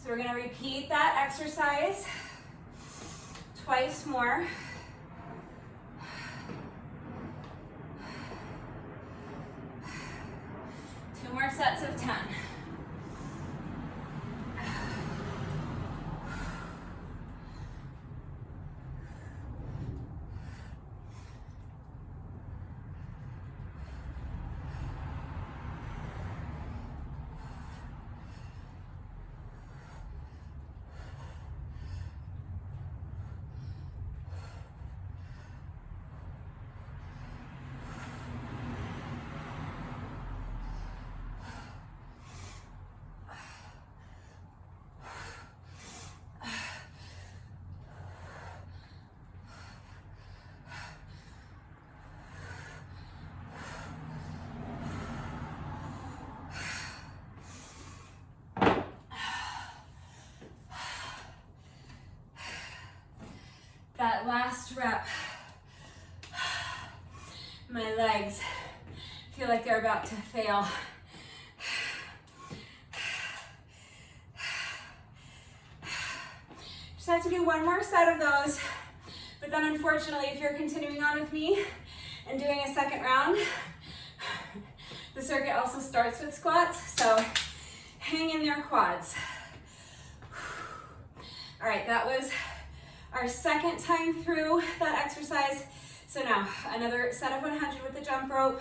A: So we're going to repeat that exercise twice more. Two more sets of 10. That last rep, my legs feel like they're about to fail. Just have to do one more set of those, but then unfortunately, if you're continuing on with me and doing a second round, the circuit also starts with squats, so hang in there, quads. All right, that was our second time through that exercise. So now another set of 100 with the jump rope.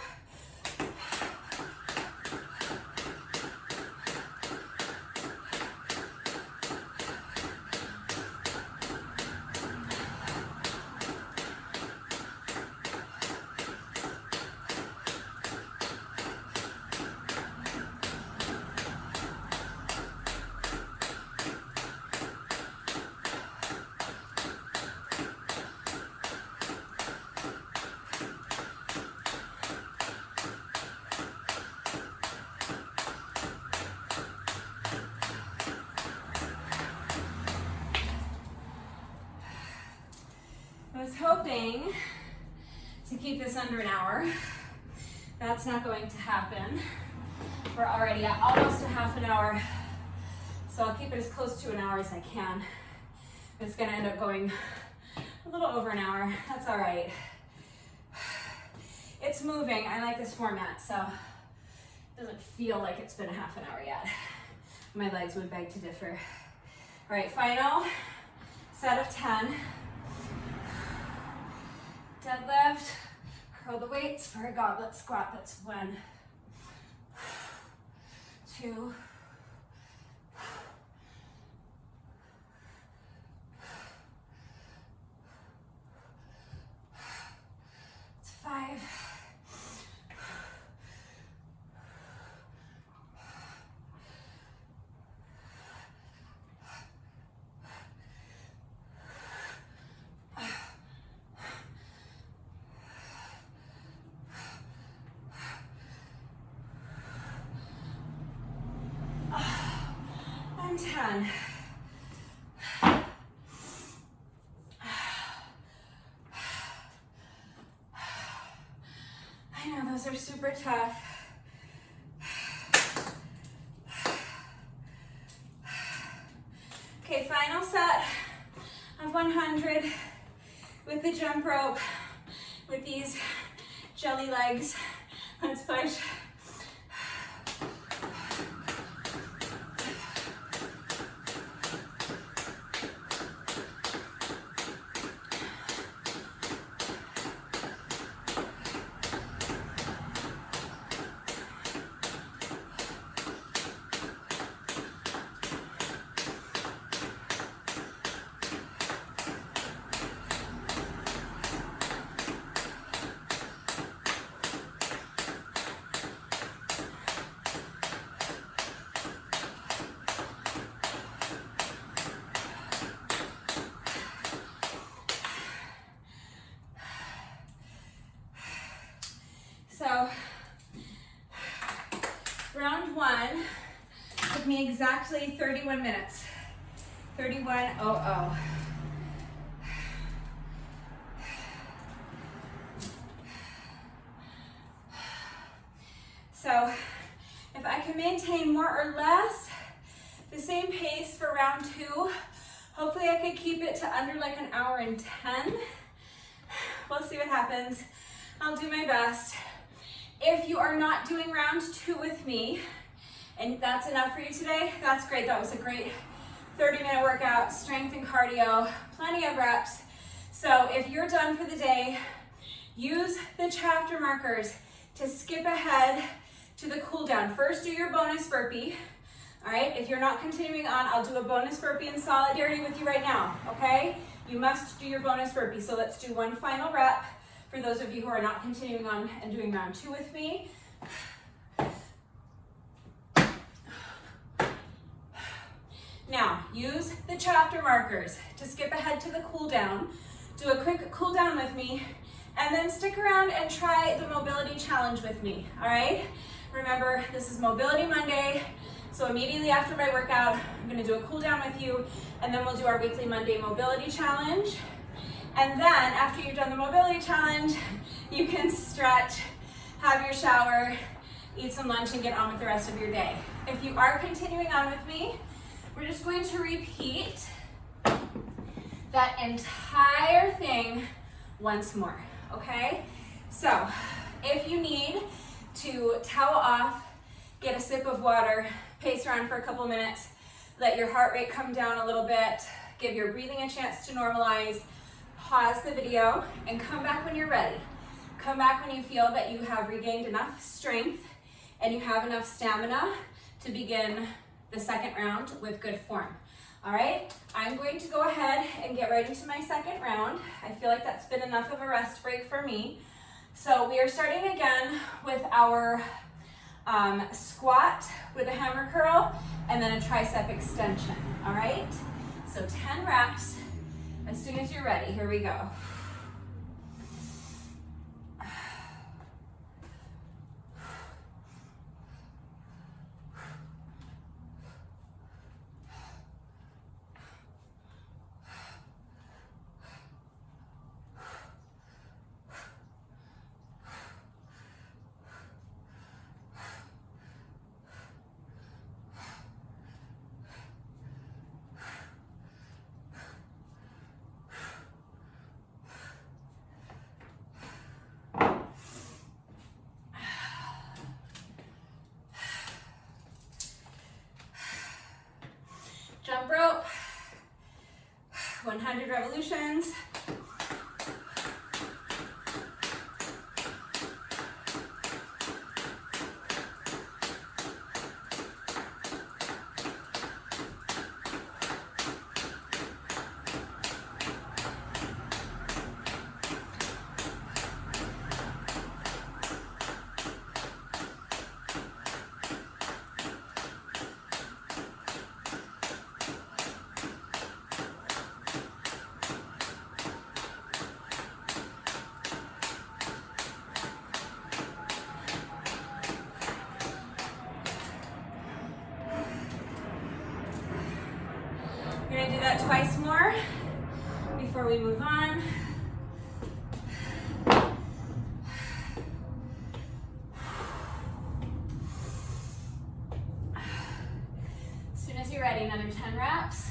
A: I was hoping to keep this under an hour. That's not going to happen. We're already at almost a half an hour, so I'll keep it as close to an hour as I can. It's gonna end up going a little over an hour. That's all right. It's moving. I like this format, so it doesn't feel like it's been a half an hour yet. My legs would beg to differ. All right, final set of 10. Deadlift, curl the weights for a goblet squat. That's 1, 2, 5, 10. I know those are super tough. Okay, final set of 100 with the jump rope with these jelly legs. Let's push. So, round one took me exactly 31 minutes. 31:00. So, if I can maintain more or less the same pace for round two, hopefully I could keep it to under like an hour and 10. We'll see what happens. I'll do my best. If you are not doing round two with me, and that's enough for you today, that's great. That was a great 30-minute workout, strength and cardio, plenty of reps. So if you're done for the day, use the chapter markers to skip ahead to the cool down. First, do your bonus burpee. All right, if you're not continuing on, I'll do a bonus burpee in solidarity with you right now, okay? You must do your bonus burpee. So let's do one final rep. For those of you who are not continuing on and doing round two with me. Now, use the chapter markers to skip ahead to the cool down. Do a quick cool down with me, and then stick around and try the mobility challenge with me, all right? Remember, this is Mobility Monday, so immediately after my workout, I'm gonna do a cool down with you, and then we'll do our weekly Monday mobility challenge. And then after you've done the mobility challenge, you can stretch, have your shower, eat some lunch, and get on with the rest of your day. If you are continuing on with me, we're just going to repeat that entire thing once more, okay? So if you need to towel off, get a sip of water, pace around for a couple minutes, let your heart rate come down a little bit, give your breathing a chance to normalize, pause the video and come back when you're ready. Come back when you feel that you have regained enough strength and you have enough stamina to begin the second round with good form. All right, I'm going to go ahead and get right into my second round. I feel like that's been enough of a rest break for me. So we are starting again with our squat with a hammer curl and then a tricep extension, all right? So 10 reps. As soon as you're ready, here we go. Jump rope, 100 revolutions. We're gonna do that twice more before we move on. As soon as you're ready, another 10 reps.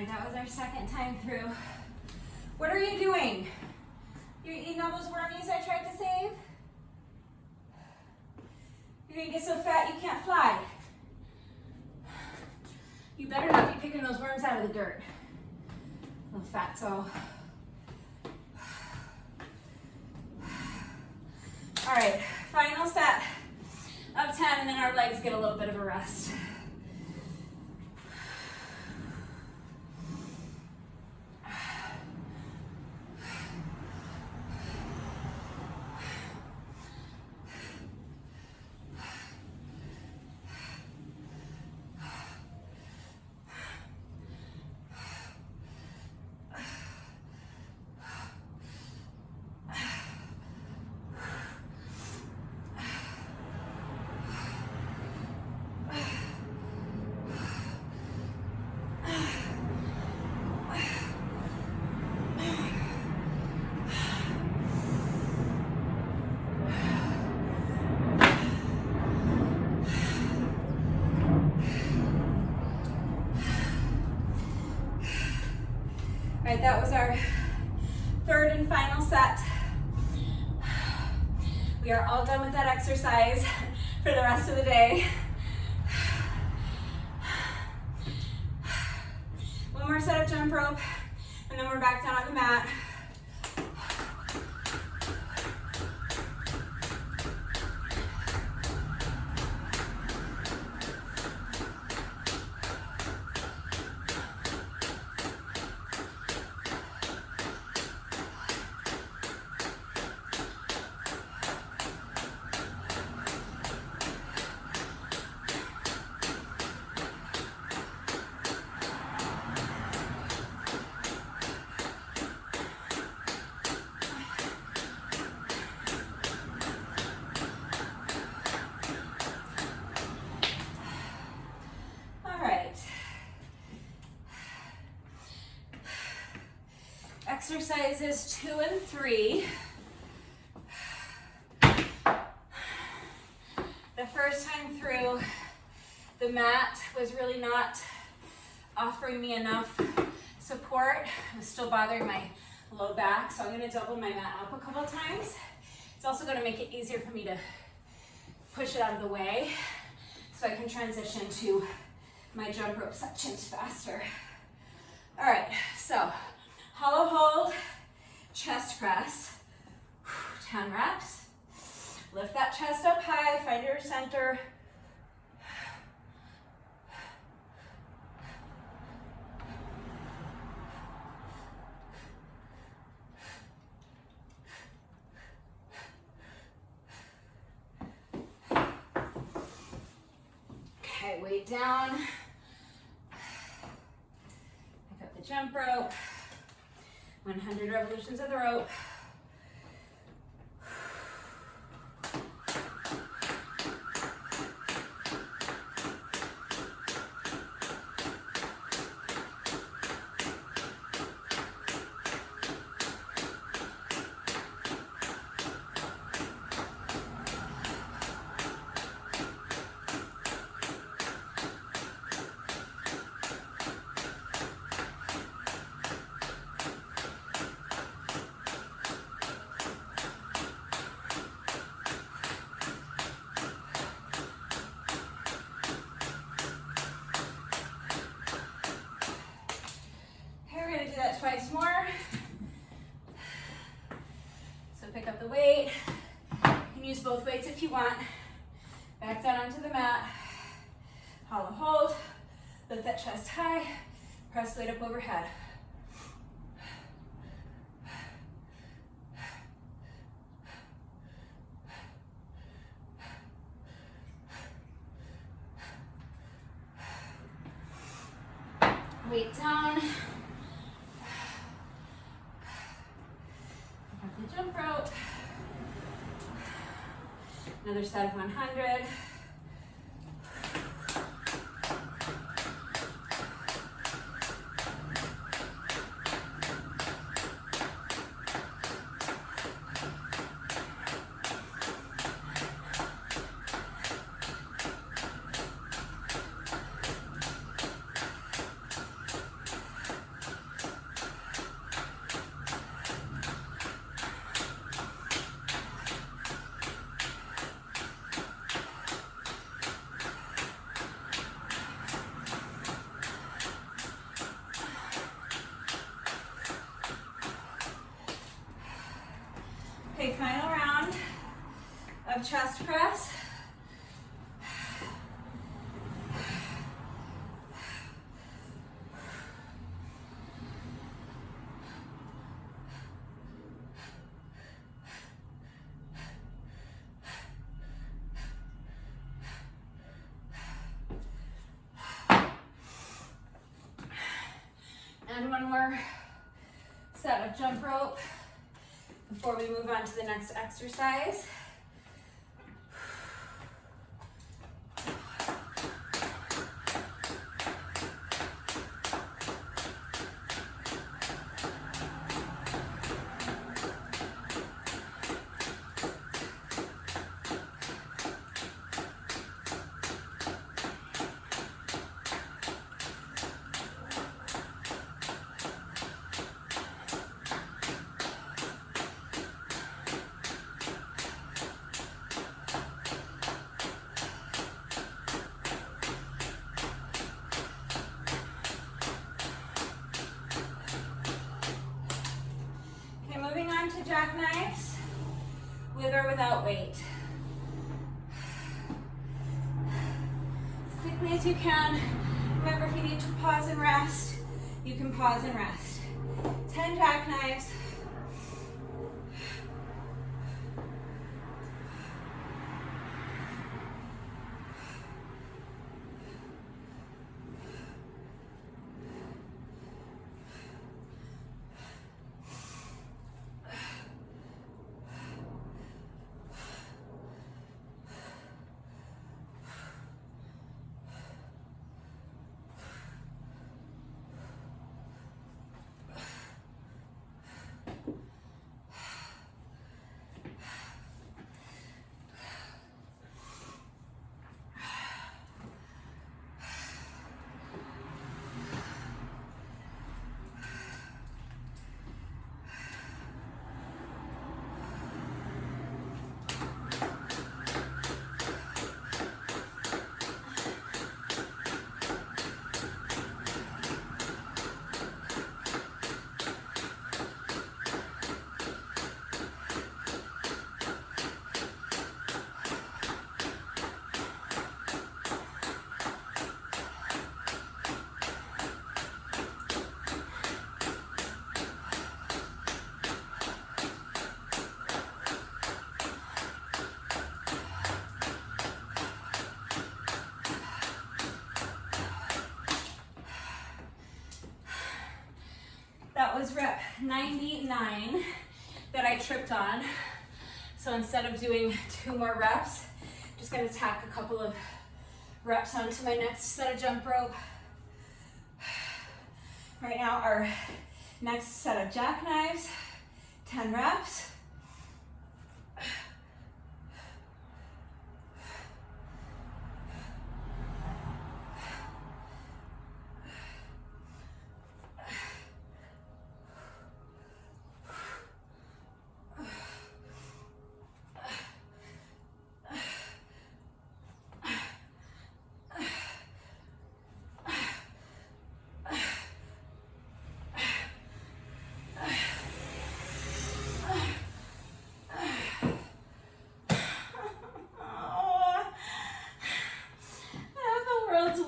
A: That was our second time through. What are you doing? You're eating all those wormies I tried to save? You're gonna get so fat you can't fly. You better not be picking those worms out of the dirt. Little fatso. All right, final set of 10, and then our legs get a little bit of a rest. All right, that was our third and final set. We are all done with that exercise for the rest of the day. One more set of jump rope, and then we're back down on the mat. Exercises 2 and 3. The first time through, the mat was really not offering me enough support. It was still bothering my low back, so I'm going to double my mat up a couple times. It's also going to make it easier for me to push it out of the way so I can transition to my jump rope sections faster. All right, so hollow hold, chest press, 10 reps. Lift that chest up high, find your center. Okay, weight down. Pick up the jump rope. 100 revolutions of the rope. Do that twice more. So pick up the weight. You can use both weights if you want. Back down onto the mat. Hollow hold. Lift that chest high. Press weight up overhead. Weight down. The jump rope. Another set of 100. Okay, final round of chest press. And one more set of jump rope before we move on to the next exercise. Moving on to jackknives, with or without weight. As quickly as you can. Remember, if you need to pause and rest, you can pause and rest. 10 jackknives. was rep 99 that I tripped on. So instead of doing 2 more reps, just gonna tack a couple of reps onto my next set of jump rope. Right now, our next set of jackknives, 10 reps.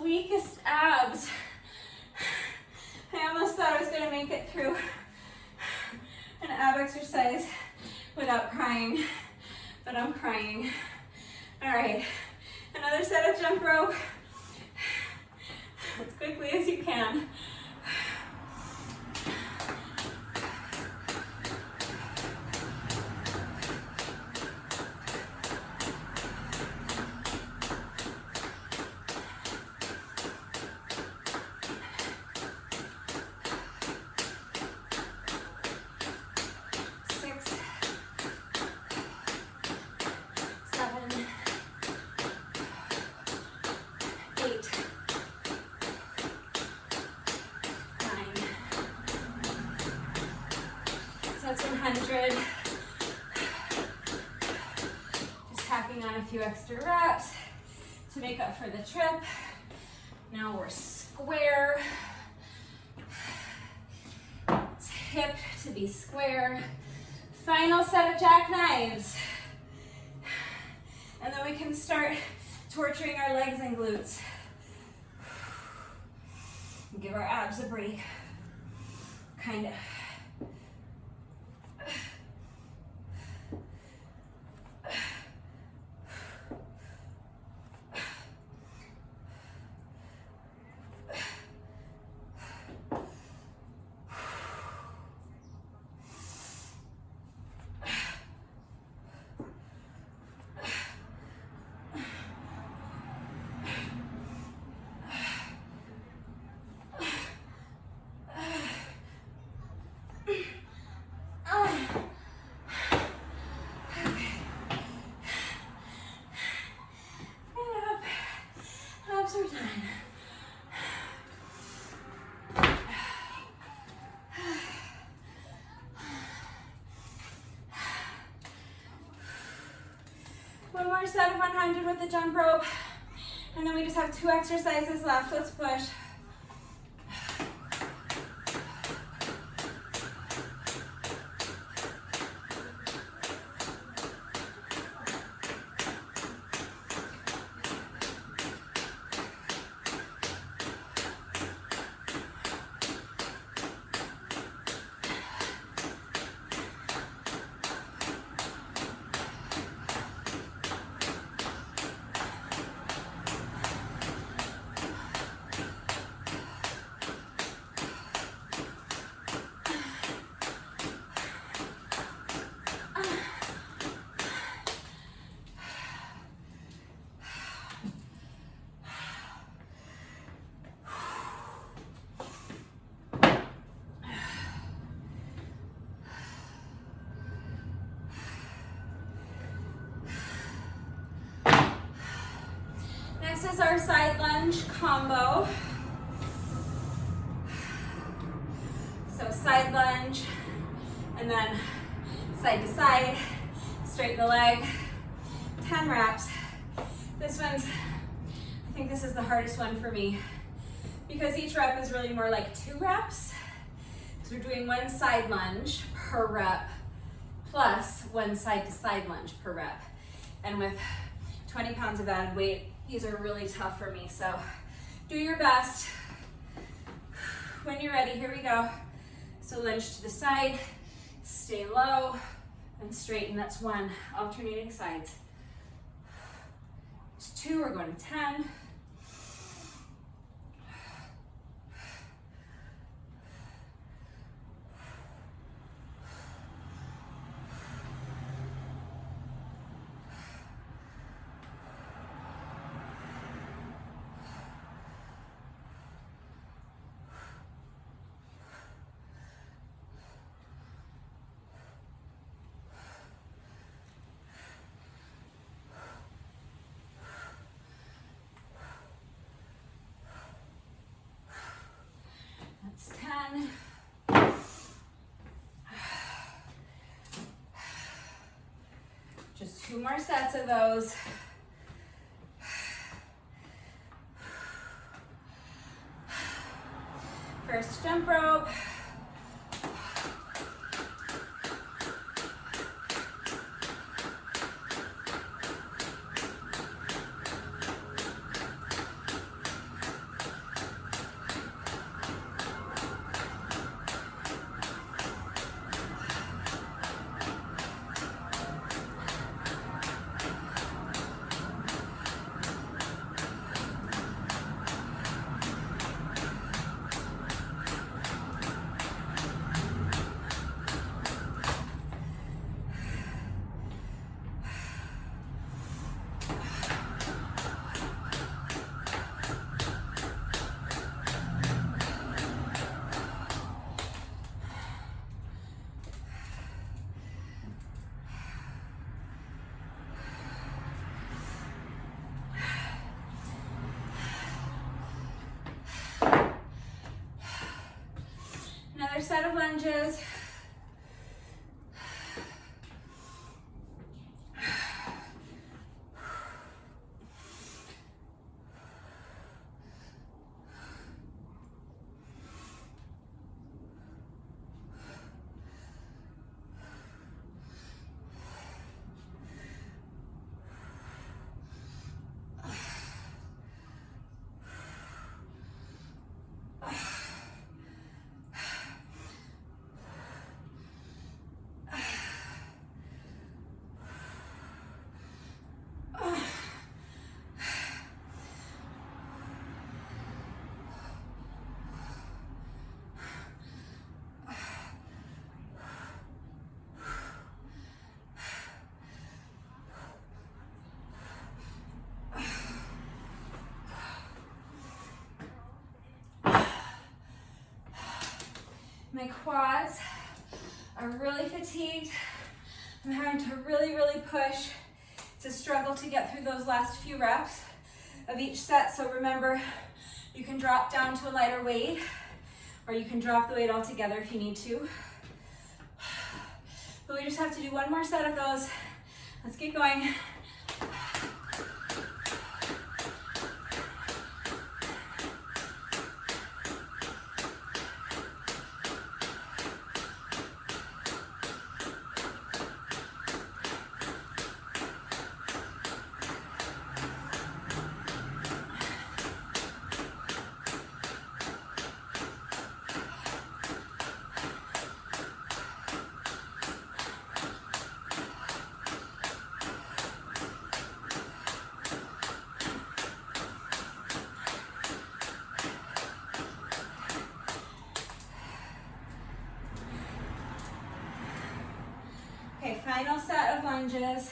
A: Weakest abs. I almost thought I was going to make it through an ab exercise without crying, but I'm crying. All right, another set of jump rope as quickly as you can. That's 100. Just tacking on a few extra reps to make up for the trip. Now we're square. It's hip to be square. Final set of jackknives. And then we can start torturing our legs and glutes. Give our abs a break. Kind of. One more set of 100 with the jump rope, and then we just have 2 exercises left. Let's push. This is our side lunge combo. So side lunge, and then side to side, straighten the leg, 10 reps. This one's, I think this is the hardest one for me because each rep is really more like 2 reps. So we're doing 1 side lunge per rep plus 1 side to side lunge per rep. And with 20 pounds of added weight, these are really tough for me, so do your best. When you're ready, here we go. So lunge to the side, stay low, and straighten. That's 1, alternating sides. It's 2, we're going to 10. 2 more sets of those. First jump rope. Another set of lunges. My quads are really fatigued. I'm having to really push. It's a struggle to get through those last few reps of each set. So remember, you can drop down to a lighter weight, or you can drop the weight altogether if you need to. But we just have to do 1 more set of those. Let's get going. Okay, final set of lunges.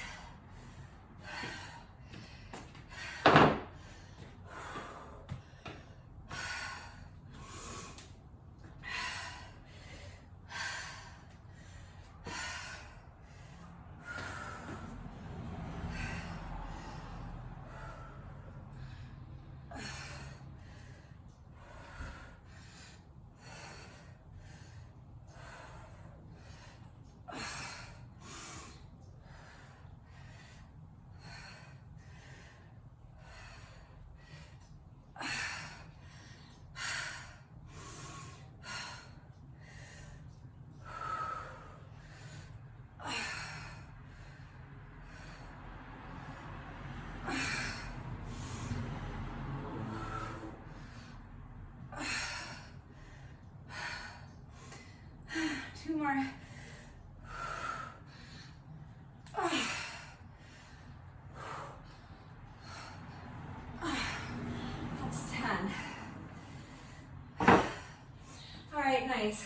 A: Two more. That's 10. All right, nice.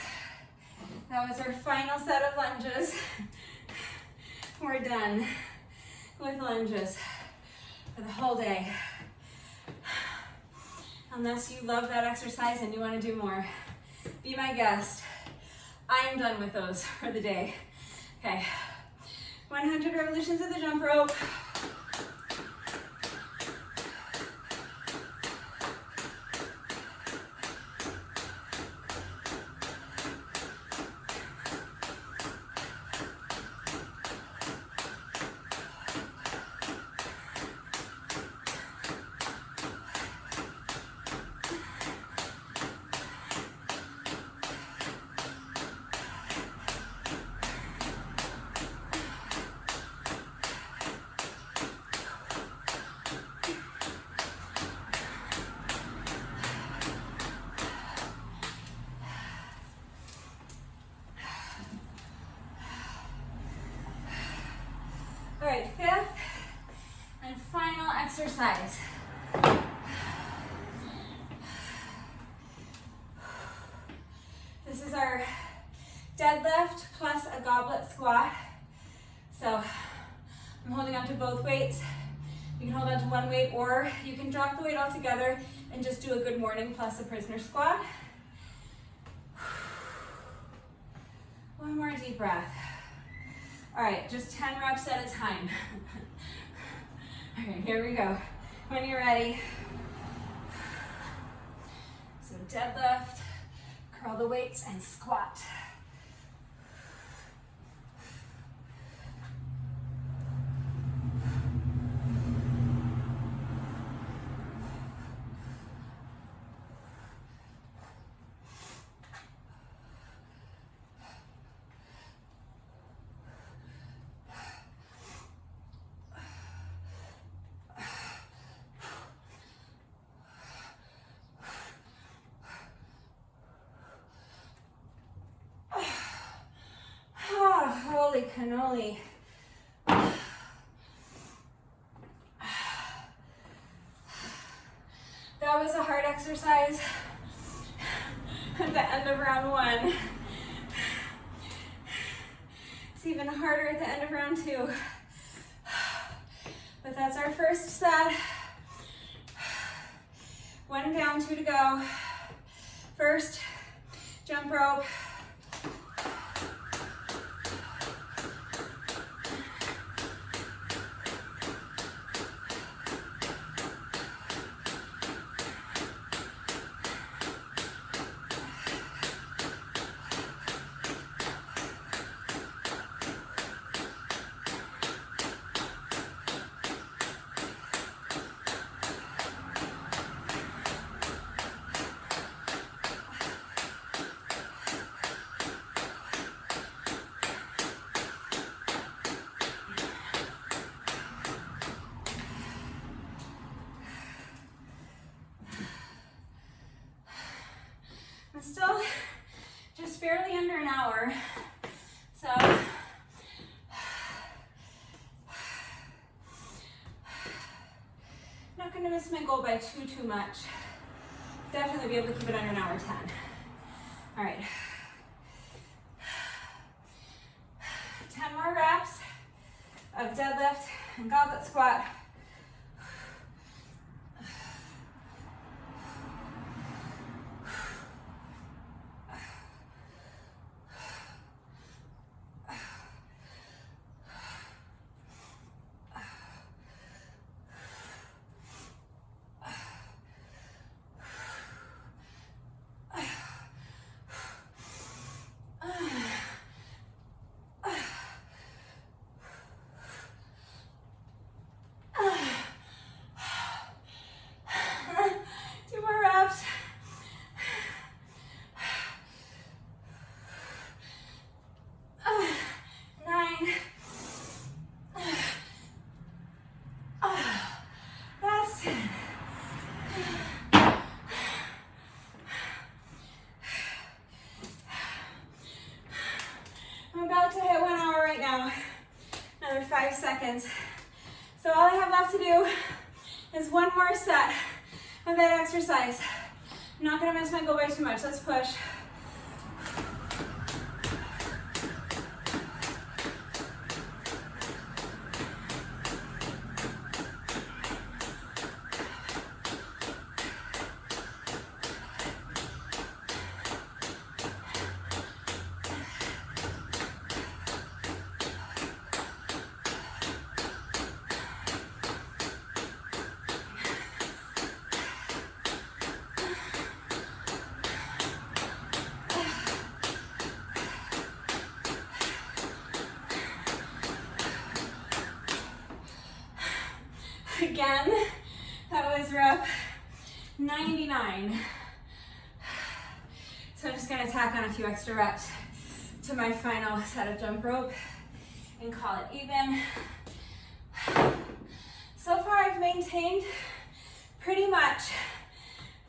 A: That was our final set of lunges. We're done with lunges for the whole day. Unless you love that exercise and you want to do more, be my guest. I am done with those for the day. Okay, 100 revolutions of the jump rope. exercise. This is our deadlift plus a goblet squat. So I'm holding on to both weights. You can hold on to one weight, or you can drop the weight altogether and just do a good morning plus a prisoner squat. One more deep breath. All right, just 10 reps at a time. All right, here we go. When you're ready. So deadlift, curl the weights, and squat. Holy cannoli. That was a hard exercise at the end of round 1. It's even harder at the end of round 2. But that's our first set. 1 down, 2 to go. First, jump rope. I'm still just barely under an hour, so not going to miss my goal by too much. Definitely be able to keep it under an hour 10. All right, 10 more reps of deadlift and goblet squat. To hit 1 hour right now. Another 5 seconds. So all I have left to do is 1 more set of that exercise. I'm not going to miss my goal by too much. Let's push. Again, that was rep 99. So I'm just going to tack on a few extra reps to my final set of jump rope and call it even. So far I've maintained pretty much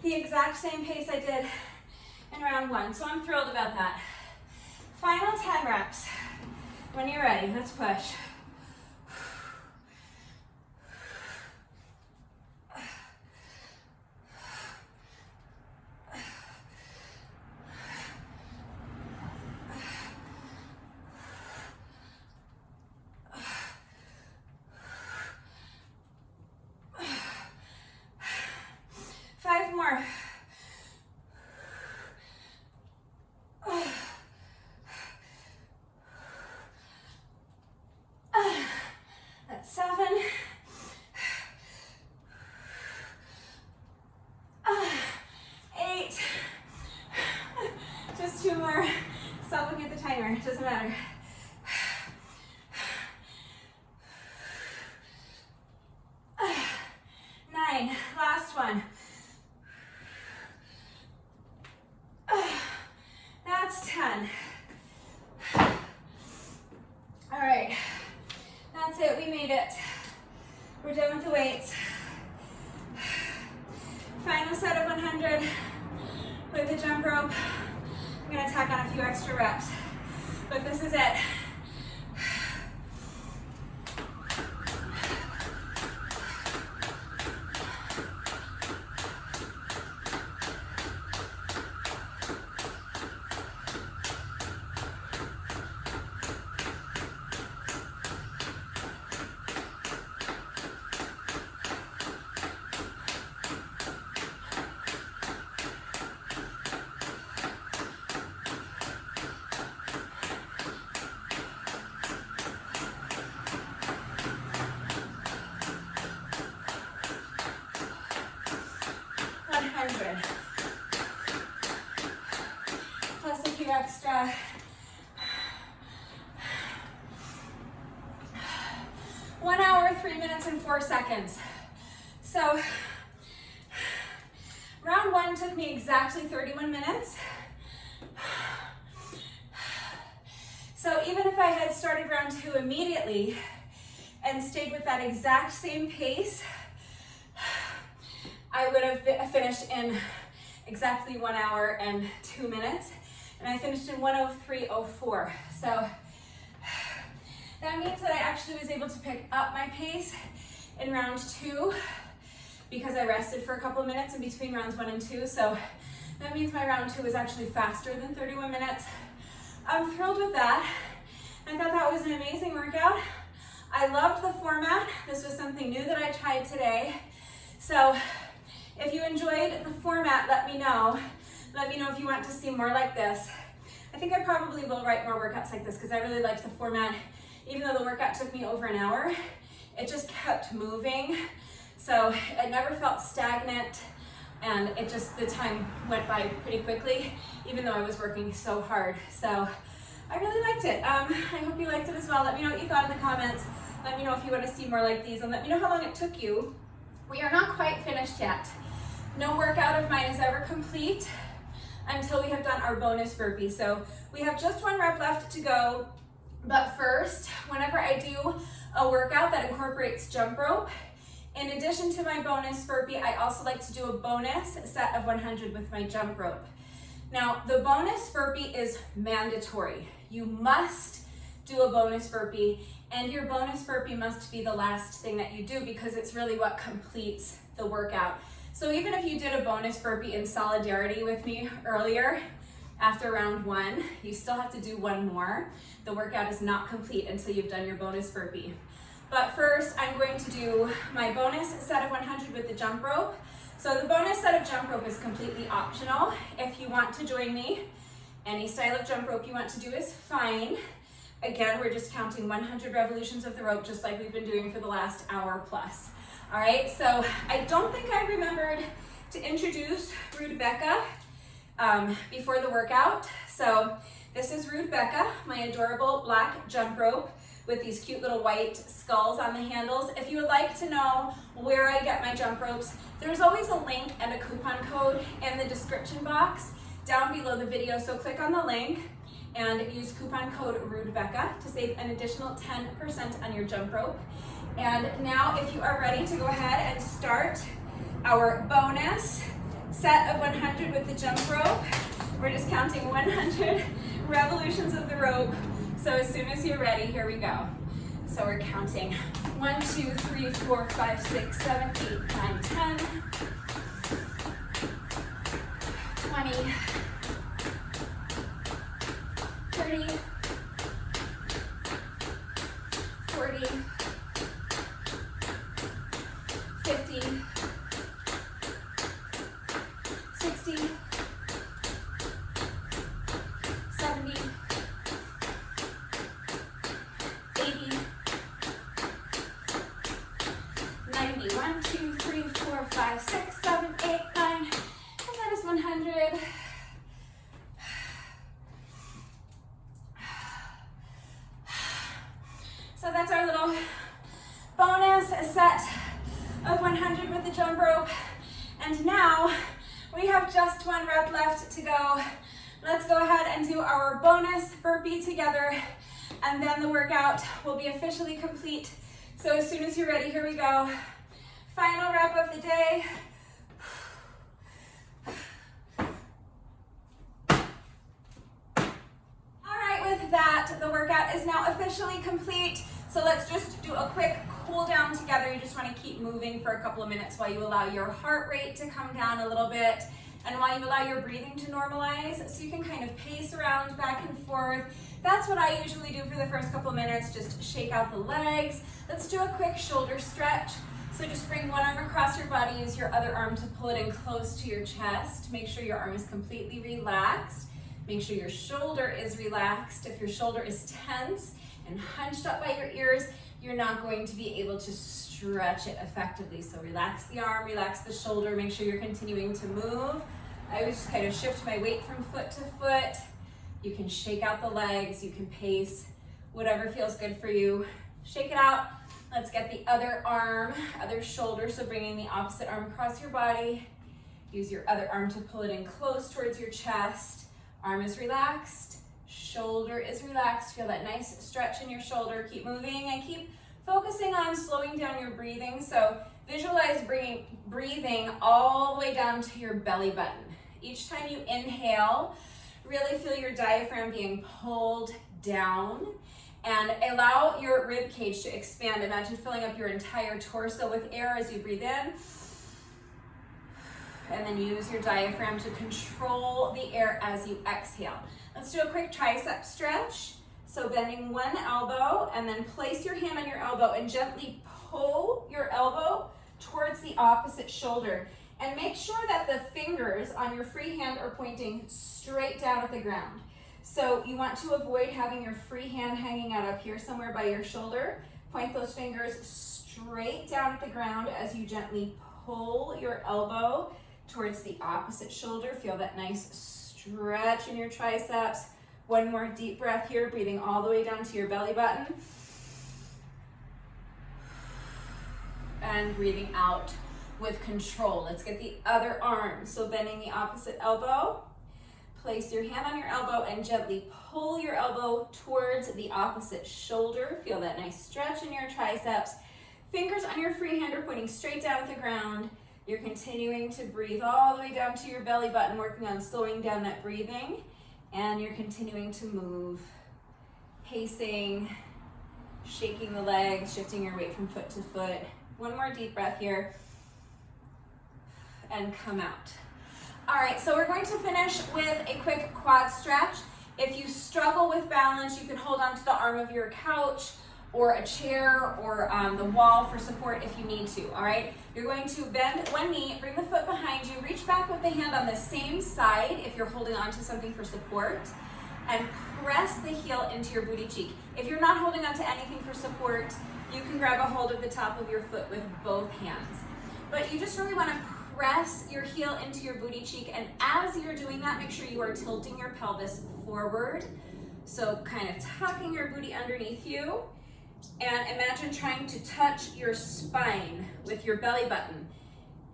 A: the exact same pace I did in round 1, so I'm thrilled about that. Final 10 reps. When you're ready, let's push. 9, last one. That's 10. All right, that's it, we made it. We're done with the weights. Final set of 100 with the jump rope. I'm gonna tack on a few extra reps, but this is it. Plus a few extra. One hour, 3 minutes, and 4 seconds. So, round one took me exactly 31 minutes. So even if I had started round two immediately and stayed with that exact same pace, I would have finished in exactly 1 hour and 2 minutes, and I finished in 1:03:04. So that means that I actually was able to pick up my pace in round two because I rested for a couple of minutes in between rounds 1 and 2. So that means my round two was actually faster than 31 minutes. I'm thrilled with that. I thought that was an amazing workout. I loved the format. This was something new that I tried today. So if you enjoyed the format, let me know. Let me know if you want to see more like this. I think I probably will write more workouts like this because I really liked the format. Even though the workout took me over an hour, it just kept moving. So it never felt stagnant, and it just, the time went by pretty quickly, even though I was working so hard. So I really liked it. I hope you liked it as well. Let me know what you thought in the comments. Let me know if you want to see more like these, and let me know how long it took you. We are not quite finished yet. No workout of mine is ever complete until we have done our bonus burpee. So we have just 1 rep left to go. But first, whenever I do a workout that incorporates jump rope, in addition to my bonus burpee, I also like to do a bonus set of 100 with my jump rope. Now, the bonus burpee is mandatory. You must do a bonus burpee, and your bonus burpee must be the last thing that you do because it's really what completes the workout. So even if you did a bonus burpee in solidarity with me earlier, after round 1, you still have to do 1 more. The workout is not complete until you've done your bonus burpee. But first, I'm going to do my bonus set of 100 with the jump rope. So the bonus set of jump rope is completely optional. If you want to join me, any style of jump rope you want to do is fine. Again, we're just counting 100 revolutions of the rope, just like we've been doing for the last hour plus. All right, so I don't think I remembered to introduce Rude Becca before the workout. So this is Rude Becca, my adorable black jump rope with these cute little white skulls on the handles. If you would like to know where I get my jump ropes, there's always a link and a coupon code in the description box down below the video. So click on the link and use coupon code RUDEBECCA to save an additional 10% on your jump rope. And now if you are ready to go ahead and start our bonus set of 100 with the jump rope, we're just counting 100 revolutions of the rope. So as soon as you're ready, here we go. So we're counting 1, 2, 3, 4, 5, 6, 7, 8, 9, 10, 20, 30, 40, 50, 60, 70, 80, 90, 1, 2, 3, 4, 5, 6, 7, 8, 9, and that is 100. So that's our little bonus set of 100 with the jump rope. And now we have just 1 rep left to go. Let's go ahead and do our bonus burpee together, and then the workout will be officially complete. So as soon as you're ready, here we go. Final rep of the day. All right, with that, the workout is now officially complete. So let's just do a quick cool down together. You just want to keep moving for a couple of minutes while you allow your heart rate to come down a little bit, and while you allow your breathing to normalize, so you can kind of pace around back and forth. That's what I usually do for the first couple of minutes, just shake out the legs. Let's do a quick shoulder stretch. So just bring one arm across your body, use your other arm to pull it in close to your chest. Make sure your arm is completely relaxed. Make sure your shoulder is relaxed. If your shoulder is tense and hunched up by your ears, you're not going to be able to stretch it effectively. So relax the arm, relax the shoulder, make sure you're continuing to move. I would just kind of shift my weight from foot to foot. You can shake out the legs, you can pace, whatever feels good for you. Shake it out. Let's get the other arm, other shoulder, so bringing the opposite arm across your body. Use your other arm to pull it in close towards your chest. Arm is relaxed, shoulder is relaxed. Feel that nice stretch in your shoulder. Keep moving and keep focusing on slowing down your breathing. So visualize bringing breathing all the way down to your belly button. Each time you inhale, really feel your diaphragm being pulled down, and allow your rib cage to expand. Imagine filling up your entire torso with air as you breathe in. And then use your diaphragm to control the air as you exhale. Let's do a quick tricep stretch. So bending one elbow, and then place your hand on your elbow and gently pull your elbow towards the opposite shoulder. And make sure that the fingers on your free hand are pointing straight down at the ground. So you want to avoid having your free hand hanging out up here somewhere by your shoulder. Point those fingers straight down at the ground as you gently pull your elbow towards the opposite shoulder. Feel that nice stretch in your triceps. One more deep breath here, breathing all the way down to your belly button. And breathing out with control. Let's get the other arm. So bending the opposite elbow. Place your hand on your elbow and gently pull your elbow towards the opposite shoulder. Feel that nice stretch in your triceps. Fingers on your free hand are pointing straight down at the ground. You're continuing to breathe all the way down to your belly button, working on slowing down that breathing. And you're continuing to move, pacing, shaking the legs, shifting your weight from foot to foot. One more deep breath here. And come out. All right, so we're going to finish with a quick quad stretch. If you struggle with balance, you can hold onto the arm of your couch or a chair or the wall for support if you need to, all right? You're going to bend one knee, bring the foot behind you, reach back with the hand on the same side if you're holding onto something for support, and press the heel into your booty cheek. If you're not holding onto anything for support, you can grab a hold of the top of your foot with both hands. But you just really want to press your heel into your booty cheek, and as you're doing that, make sure you are tilting your pelvis forward. So kind of tucking your booty underneath you, and imagine trying to touch your spine with your belly button.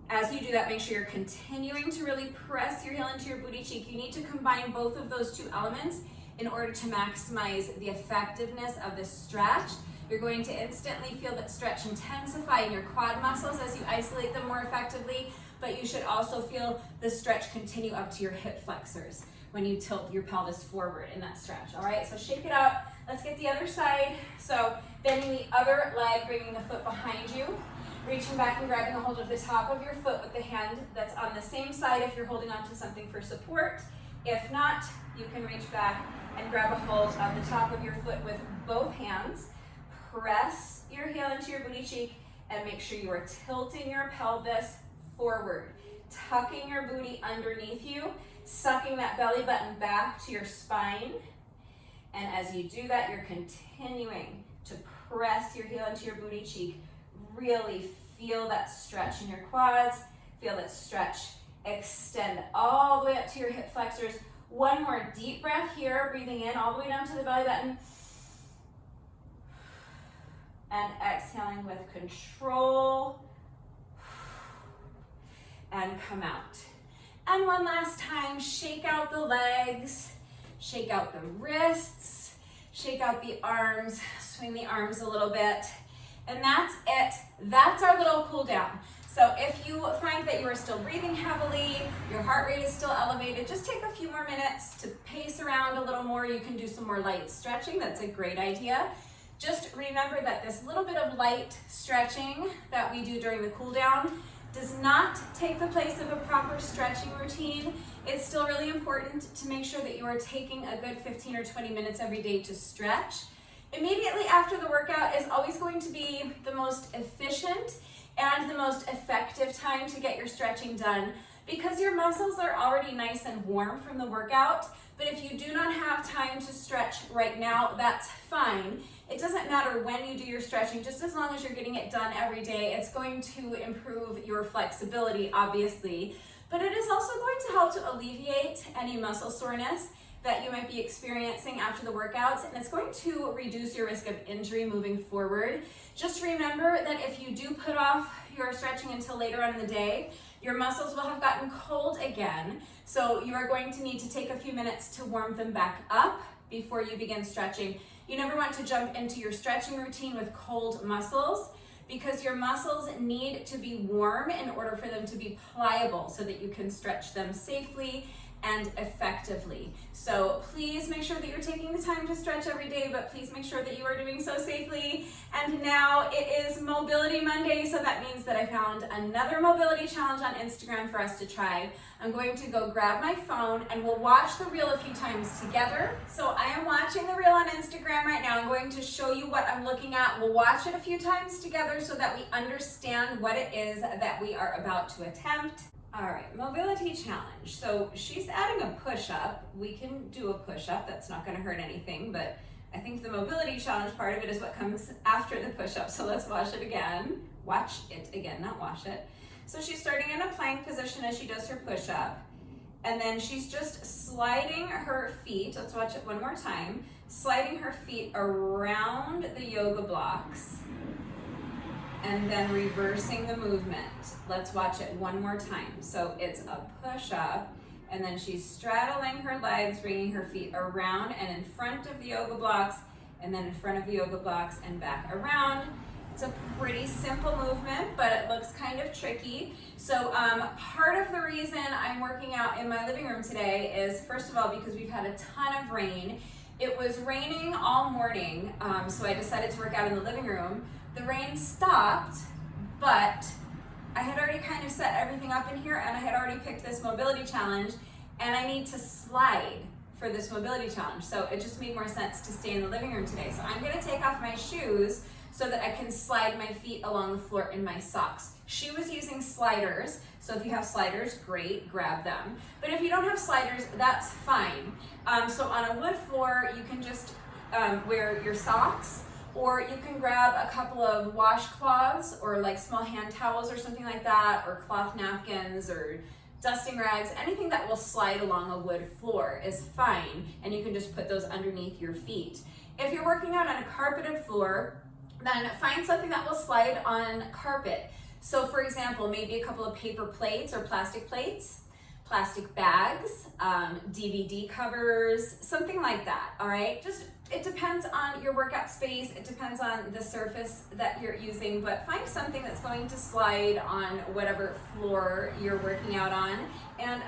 A: As you do that, make sure you're continuing to really press your heel into your booty cheek. You need to combine both of those two elements in order to maximize the effectiveness of this stretch. You're going to instantly feel that stretch intensify in your quad muscles as you isolate them more effectively, but you should also feel the stretch continue up to your hip flexors when you tilt your pelvis forward in that stretch. All right, so shake it out. Let's get the other side. So bending the other leg, bringing the foot behind you, reaching back and grabbing a hold of the top of your foot with the hand that's on the same side if you're holding onto something for support. If not, you can reach back and grab a hold of the top of your foot with both hands. Press your heel into your booty cheek and make sure you are tilting your pelvis forward, tucking your booty underneath you, sucking that belly button back to your spine. And as you do that, you're continuing to press your heel into your booty cheek. Really feel that stretch in your quads. Feel that stretch extend all the way up to your hip flexors. One more deep breath here, breathing in all the way down to the belly button. And exhaling with control. come out. And one last time, shake out the legs, shake out the wrists, shake out the arms, swing the arms a little bit. And that's it. That's our little cool down. So if you find that you are still breathing heavily, your heart rate is still elevated, just take a few more minutes to pace around a little more. You can do some more light stretching. That's a great idea. Just remember that this little bit of light stretching that we do during the cool down does not take the place of a proper stretching routine. It's still really important to make sure that you are taking a good 15 or 20 minutes every day to stretch. Immediately after the workout is always going to be the most efficient and the most effective time to get your stretching done because your muscles are already nice and warm from the workout. But if you do not have time to stretch right now, that's fine. It doesn't matter when you do your stretching, just as long as you're getting it done every day. It's going to improve your flexibility, obviously, but it is also going to help to alleviate any muscle soreness that you might be experiencing after the workouts, and it's going to reduce your risk of injury moving forward. Just remember that if you do put off your stretching until later on in the day, your muscles will have gotten cold again, so you are going to need to take a few minutes to warm them back up before you begin stretching. You never want to jump into your stretching routine with cold muscles because your muscles need to be warm in order for them to be pliable so that you can stretch them safely and effectively. So please make sure that you're taking the time to stretch every day, but please make sure that you are doing so safely. And now it is Mobility Monday, so that means that I found another mobility challenge on Instagram for us to try. I'm going to go grab my phone and we'll watch the reel a few times together. So I am watching the reel on Instagram right now. I'm going to show you what I'm looking at. We'll watch it a few times together so that we understand what it is that we are about to attempt. All right, mobility challenge. So she's adding a push-up. We can do a push-up. That's not gonna hurt anything, but I think the mobility challenge part of it is what comes after the push-up. So let's watch it again. Watch it again, not wash it. So she's starting in a plank position as she does her push-up. And then she's just sliding her feet. Let's watch it one more time. Sliding her feet around the yoga blocks. And then reversing the movement. Let's watch it one more time. So it's a push-up, and then she's straddling her legs, bringing her feet around and in front of the yoga blocks, and then in front of the yoga blocks and back around. It's a pretty simple movement, but it looks kind of tricky. So part of the reason I'm working out in my living room today is, first of all, because we've had a ton of rain. It was raining all morning, so I decided to work out in the living room. The rain stopped, but I had already kind of set everything up in here and I had already picked this mobility challenge and I need to slide for this mobility challenge. So it just made more sense to stay in the living room today. So I'm gonna take off my shoes so that I can slide my feet along the floor in my socks. She was using sliders, so if you have sliders, great, grab them. But if you don't have sliders, that's fine. So on a wood floor, you can just wear your socks, or you can grab a couple of washcloths or like small hand towels or something like that, or cloth napkins or dusting rags. Anything that will slide along a wood floor is fine, and you can just put those underneath your feet. If you're working out on a carpeted floor, then find something that will slide on carpet. So for example, maybe a couple of paper plates or plastic plates, plastic bags, DVD covers, something like that, all right? Just, it depends on your workout space, it depends on the surface that you're using, but find something that's going to slide on whatever floor you're working out on, and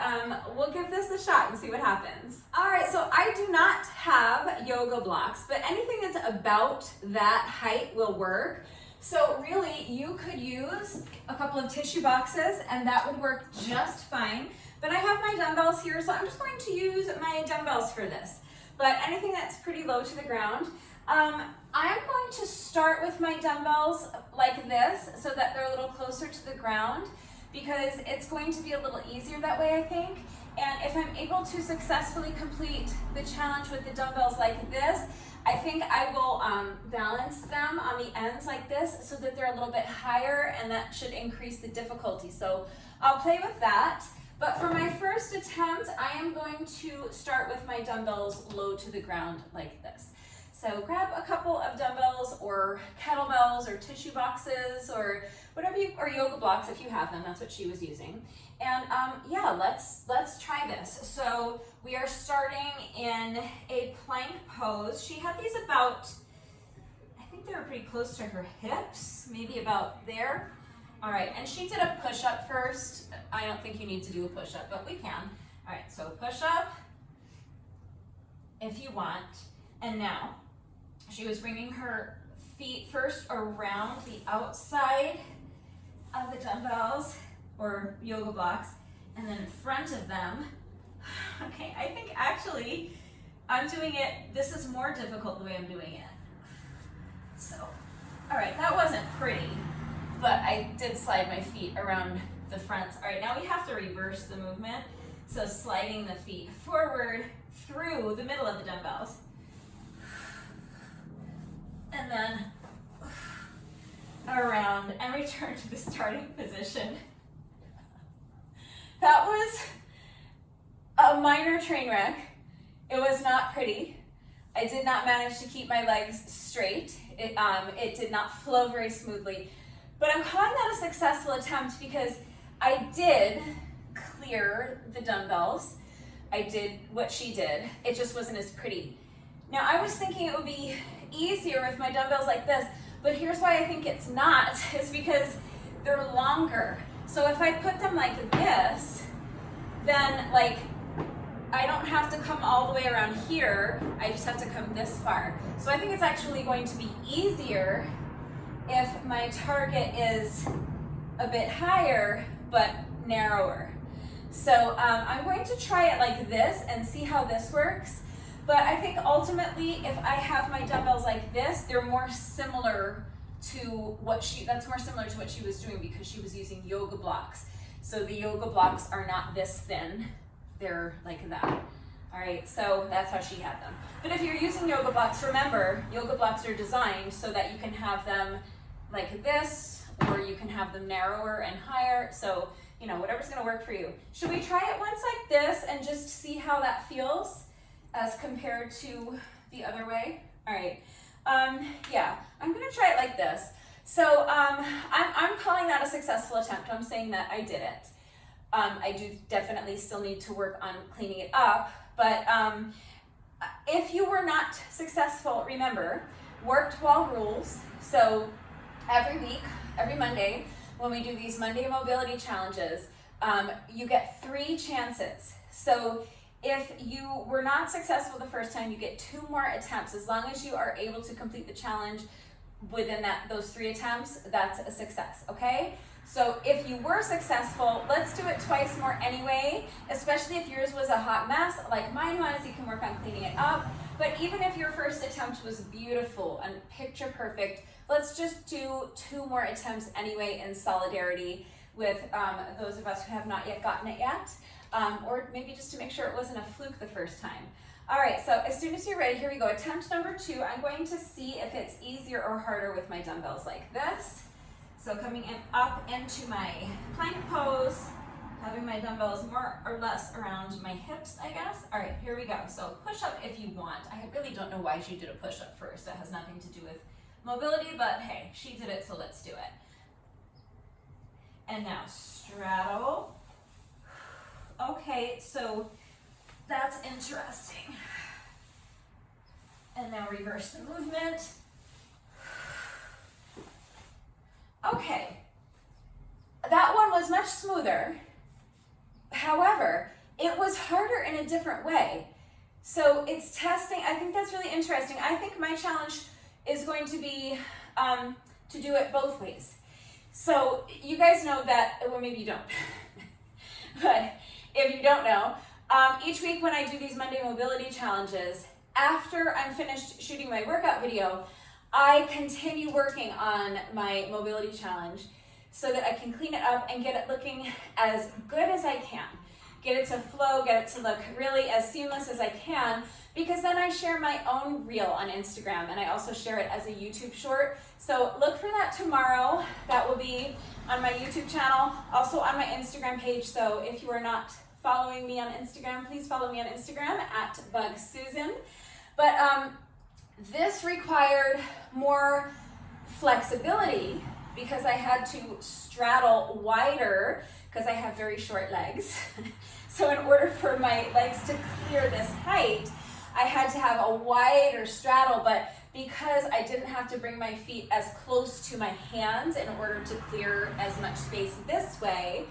A: we'll give this a shot and see what happens. All right, so I do not have yoga blocks, but anything that's about that height will work. So really, you could use a couple of tissue boxes and that would work just fine. But I have my dumbbells here, so I'm just going to use my dumbbells for this. But anything that's pretty low to the ground. I'm going to start with my dumbbells like this so that they're a little closer to the ground, because it's going to be a little easier that way, I think. And if I'm able to successfully complete the challenge with the dumbbells like this, I think I will balance them on the ends like this so that they're a little bit higher, and that should increase the difficulty. So I'll play with that. But for my first attempt, I am going to start with my dumbbells low to the ground like this. So grab a couple of dumbbells or kettlebells or tissue boxes or whatever or yoga blocks if you have them. That's what she was using. And yeah, let's try this. So we are starting in a plank pose. She had these about, I think they were pretty close to her hips, maybe about there. All right, and she did a push-up first. I don't think you need to do a push-up, but we can. All right, so push-up if you want. And now, she was bringing her feet first around the outside of the dumbbells or yoga blocks, and then in front of them. Okay, I think actually I'm doing it, this is more difficult the way I'm doing it. So, all right, that wasn't pretty, but I did slide my feet around the front. All right, now we have to reverse the movement. So sliding the feet forward through the middle of the dumbbells. And then around and return to the starting position. That was a minor train wreck. It was not pretty. I did not manage to keep my legs straight. It did not flow very smoothly. But I'm calling that a successful attempt because I did clear the dumbbells. I did what she did. It just wasn't as pretty. Now I was thinking it would be easier with my dumbbells like this, but here's why I think it's not, is because they're longer. So if I put them like this, then like I don't have to come all the way around here, I just have to come this far. So I think it's actually going to be easier if my target is a bit higher, but narrower. So I'm going to try it like this and see how this works. But I think ultimately, if I have my dumbbells like this, they're more similar to what she was doing because she was using yoga blocks. So the yoga blocks are not this thin, they're like that. All right, so that's how she had them. But if you're using yoga blocks, remember, yoga blocks are designed so that you can have them like this, or you can have them narrower and higher. So, you know, whatever's gonna work for you. Should we try it once like this and just see how that feels as compared to the other way? All right, yeah, I'm gonna try it like this. So I'm calling that a successful attempt. I'm saying that I did it. I do definitely still need to work on cleaning it up, but if you were not successful, remember, worked while rules. So every week, every Monday, when we do these Monday mobility challenges, you get 3 chances. So if you were not successful the first time, you get 2 more attempts. As long as you are able to complete the challenge within those 3 attempts, that's a success, okay? So if you were successful, let's do it twice more anyway, especially if yours was a hot mess like mine was. You can work on cleaning it up. But even if your first attempt was beautiful and picture perfect, let's just do 2 more attempts anyway in solidarity with those of us who have not yet gotten it yet, or maybe just to make sure it wasn't a fluke the first time. All right, so as soon as you're ready, here we go. Attempt number 2, I'm going to see if it's easier or harder with my dumbbells like this. So coming in up into my plank pose, having my dumbbells more or less around my hips, I guess. All right, here we go. So push up if you want. I really don't know why she did a push up first. That has nothing to do with mobility, but hey, she did it, so let's do it. And now straddle. Okay, so that's interesting. And now reverse the movement. Okay, that one was much smoother. However, it was harder in a different way. So it's testing. I think that's really interesting. I think my challenge is going to be to do it both ways. So you guys know that, well, maybe you don't, but if you don't know, each week when I do these Monday mobility challenges, after I'm finished shooting my workout video, I continue working on my mobility challenge so that I can clean it up and get it looking as good as I can. Get it to flow, get it to look really as seamless as I can, because then I share my own reel on Instagram and I also share it as a YouTube short. So look for that tomorrow. That will be on my YouTube channel, also on my Instagram page. So if you are not following me on Instagram, please follow me on Instagram at BugSusan. But This required more flexibility because I had to straddle wider because I have very short legs. So in order for my legs to clear this height, I had to have a wider straddle, but because I didn't have to bring my feet as close to my hands in order to clear as much space this way,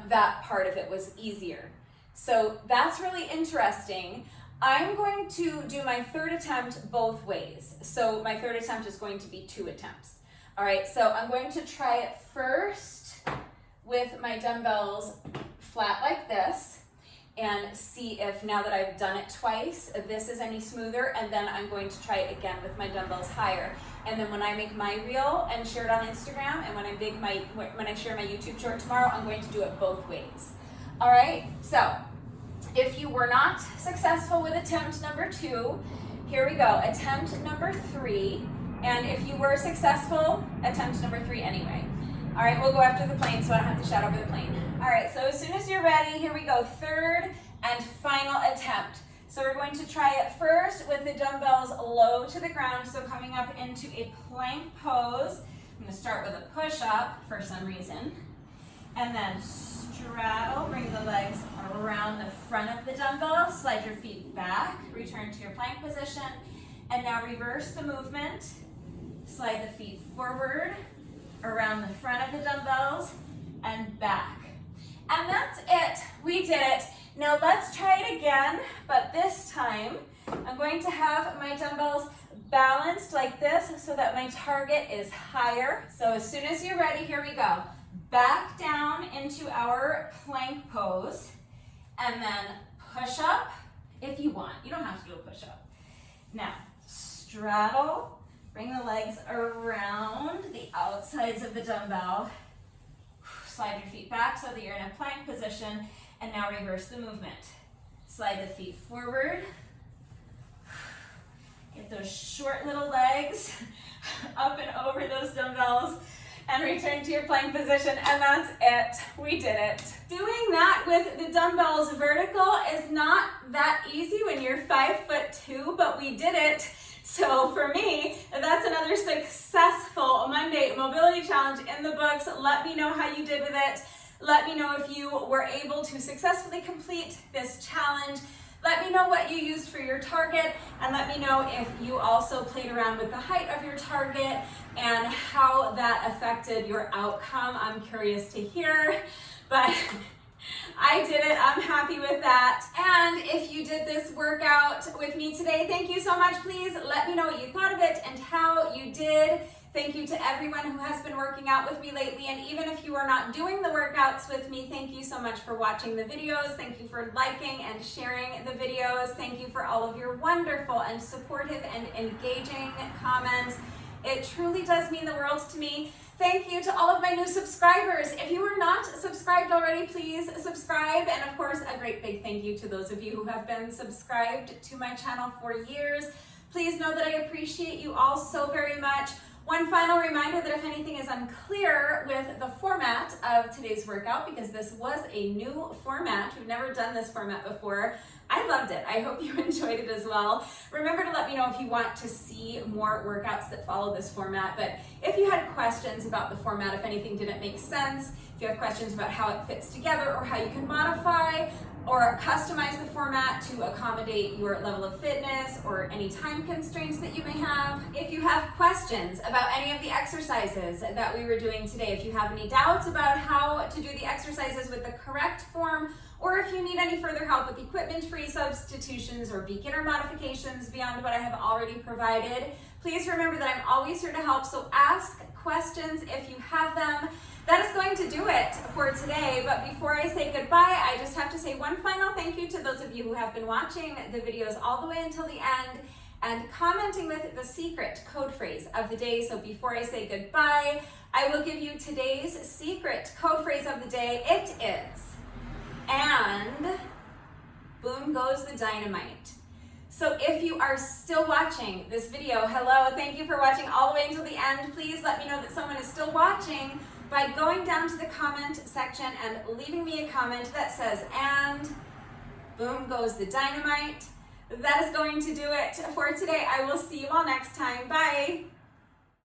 A: that part of it was easier. So that's really interesting. I'm going to do my third attempt both ways. So my third attempt is going to be 2 attempts. All right, so I'm going to try it first with my dumbbells flat like this and see if, now that I've done it twice, if this is any smoother, and then I'm going to try it again with my dumbbells higher. And then when I make my reel and share it on Instagram, and when I share my YouTube short tomorrow, I'm going to do it both ways. All right, so if you were not successful with attempt number 2, here we go, attempt number 3. And if you were successful, attempt number 3 anyway. All right, we'll go after the plane so I don't have to shout over the plane. All right, so as soon as you're ready, here we go, third and final attempt. So we're going to try it first with the dumbbells low to the ground, so coming up into a plank pose. I'm gonna start with a push-up for some reason, and then straddle, bring the legs around the front of the dumbbell, slide your feet back, return to your plank position, and now reverse the movement. Slide the feet forward, around the front of the dumbbells, and back. And that's it, we did it. Now let's try it again, but this time I'm going to have my dumbbells balanced like this so that my target is higher. So as soon as you're ready, here we go. Back down into our plank pose, and then push up if you want. You don't have to do a push up. Now, straddle, bring the legs around the outsides of the dumbbell. Slide your feet back so that you're in a plank position, and now reverse the movement. Slide the feet forward. Get those short little legs up and over those dumbbells, and return to your plank position, and that's it. We did it. Doing that with the dumbbells vertical is not that easy when you're 5'2", but we did it. So for me, that's another successful Monday mobility challenge in the books. Let me know how you did with it. Let me know if you were able to successfully complete this challenge. Let me know what you used for your target, and let me know if you also played around with the height of your target and how that affected your outcome. I'm curious to hear, but I did it. I'm happy with that. And if you did this workout with me today, thank you so much. Please let me know what you thought of it and how you did. Thank you to everyone who has been working out with me lately. And even if you are not doing the workouts with me, thank you so much for watching the videos. Thank you for liking and sharing the videos. Thank you for all of your wonderful and supportive and engaging comments. It truly does mean the world to me. Thank you to all of my new subscribers. If you are not subscribed already, please subscribe. And of course, a great big thank you to those of you who have been subscribed to my channel for years. Please know that I appreciate you all so very much. One final reminder that if anything is unclear with the format of today's workout, because this was a new format, we've never done this format before, I loved it. I hope you enjoyed it as well. Remember to let me know if you want to see more workouts that follow this format, but if you had questions about the format, if anything didn't make sense, if you have questions about how it fits together or how you can modify or customize the format to accommodate your level of fitness or any time constraints that you may have. If you have questions about any of the exercises that we were doing today, if you have any doubts about how to do the exercises with the correct form, or if you need any further help with equipment-free substitutions or beginner modifications beyond what I have already provided, please remember that I'm always here to help, so ask questions if you have them. That is going to do it for today, but before I say goodbye, I just have to say one final thank you to those of you who have been watching the videos all the way until the end and commenting with the secret code phrase of the day. So before I say goodbye, I will give you today's secret code phrase of the day. It is, and boom goes the dynamite. So if you are still watching this video, hello, thank you for watching all the way until the end. Please let me know that someone is still watching by going down to the comment section and leaving me a comment that says, and boom goes the dynamite. That is going to do it for today. I will see you all next time. Bye.